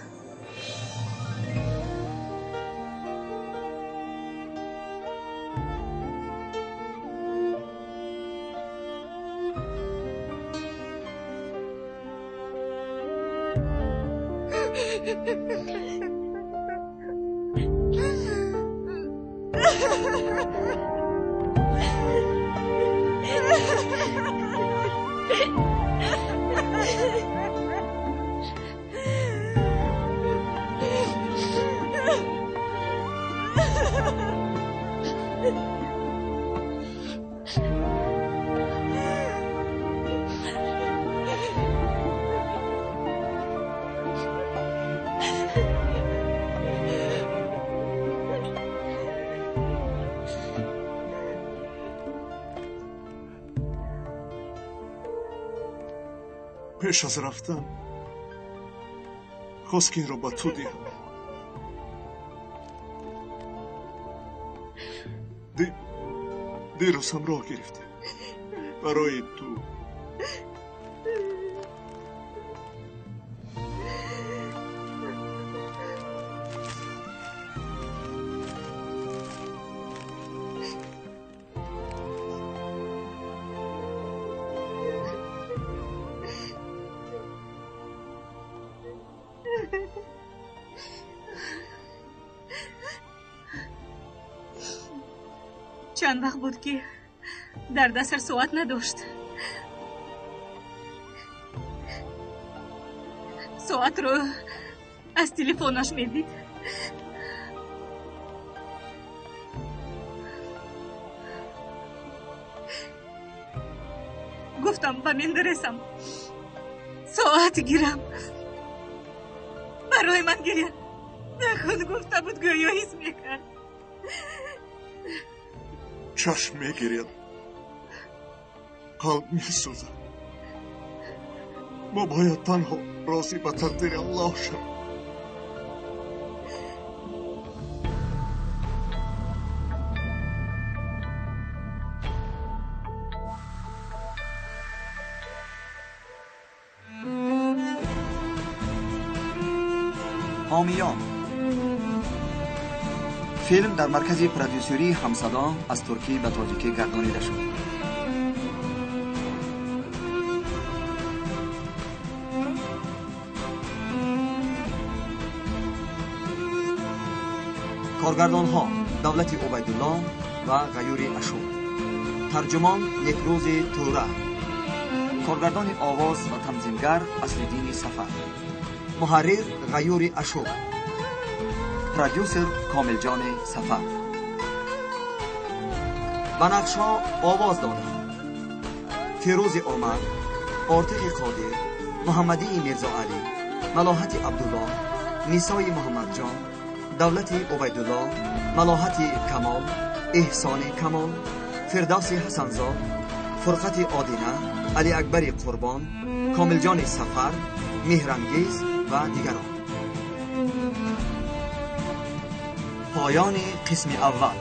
پیش از رفتن خواست که این رو با تو دیم. دیروز هم راه گرفته برای تو. چند وقت بود که در دست ساعت نداشت. ساعت رو از تلفنش میدید. گفتم به من درسم ساعت گیرم. برای من گریه نکن. گفته بود گویا حس میکرد. چشم میگیرید، قلب میسوزد. ما باید تنها راضی به تقدیر الله شویم. حامیان فیلم در مرکز پرودیوسری همصدا از ترکی به تاجیکی گردانیده شد. کارگردان ها دولت عبیدالله و غیور اشور. ترجمان یکروز توره. کارگردان آواز و تنظیمگر اصل‌الدین سفر. محرر غیور اشور. پرودیوسر کامل جان سفر. به نقش‌ها آواز دادند: فیروز آمد، آرتق قادر، محمدی میرزا علی، ملاحت عبدالله، نیسای محمد جان، دولت عبیدالله، ملاحت کمال، احسان کمال، فردوس حسنزاد، فرقت آدینه، علی اکبر قربان، کامل جان سفر، مهرانگیز و دیگران. پایان قسم اول.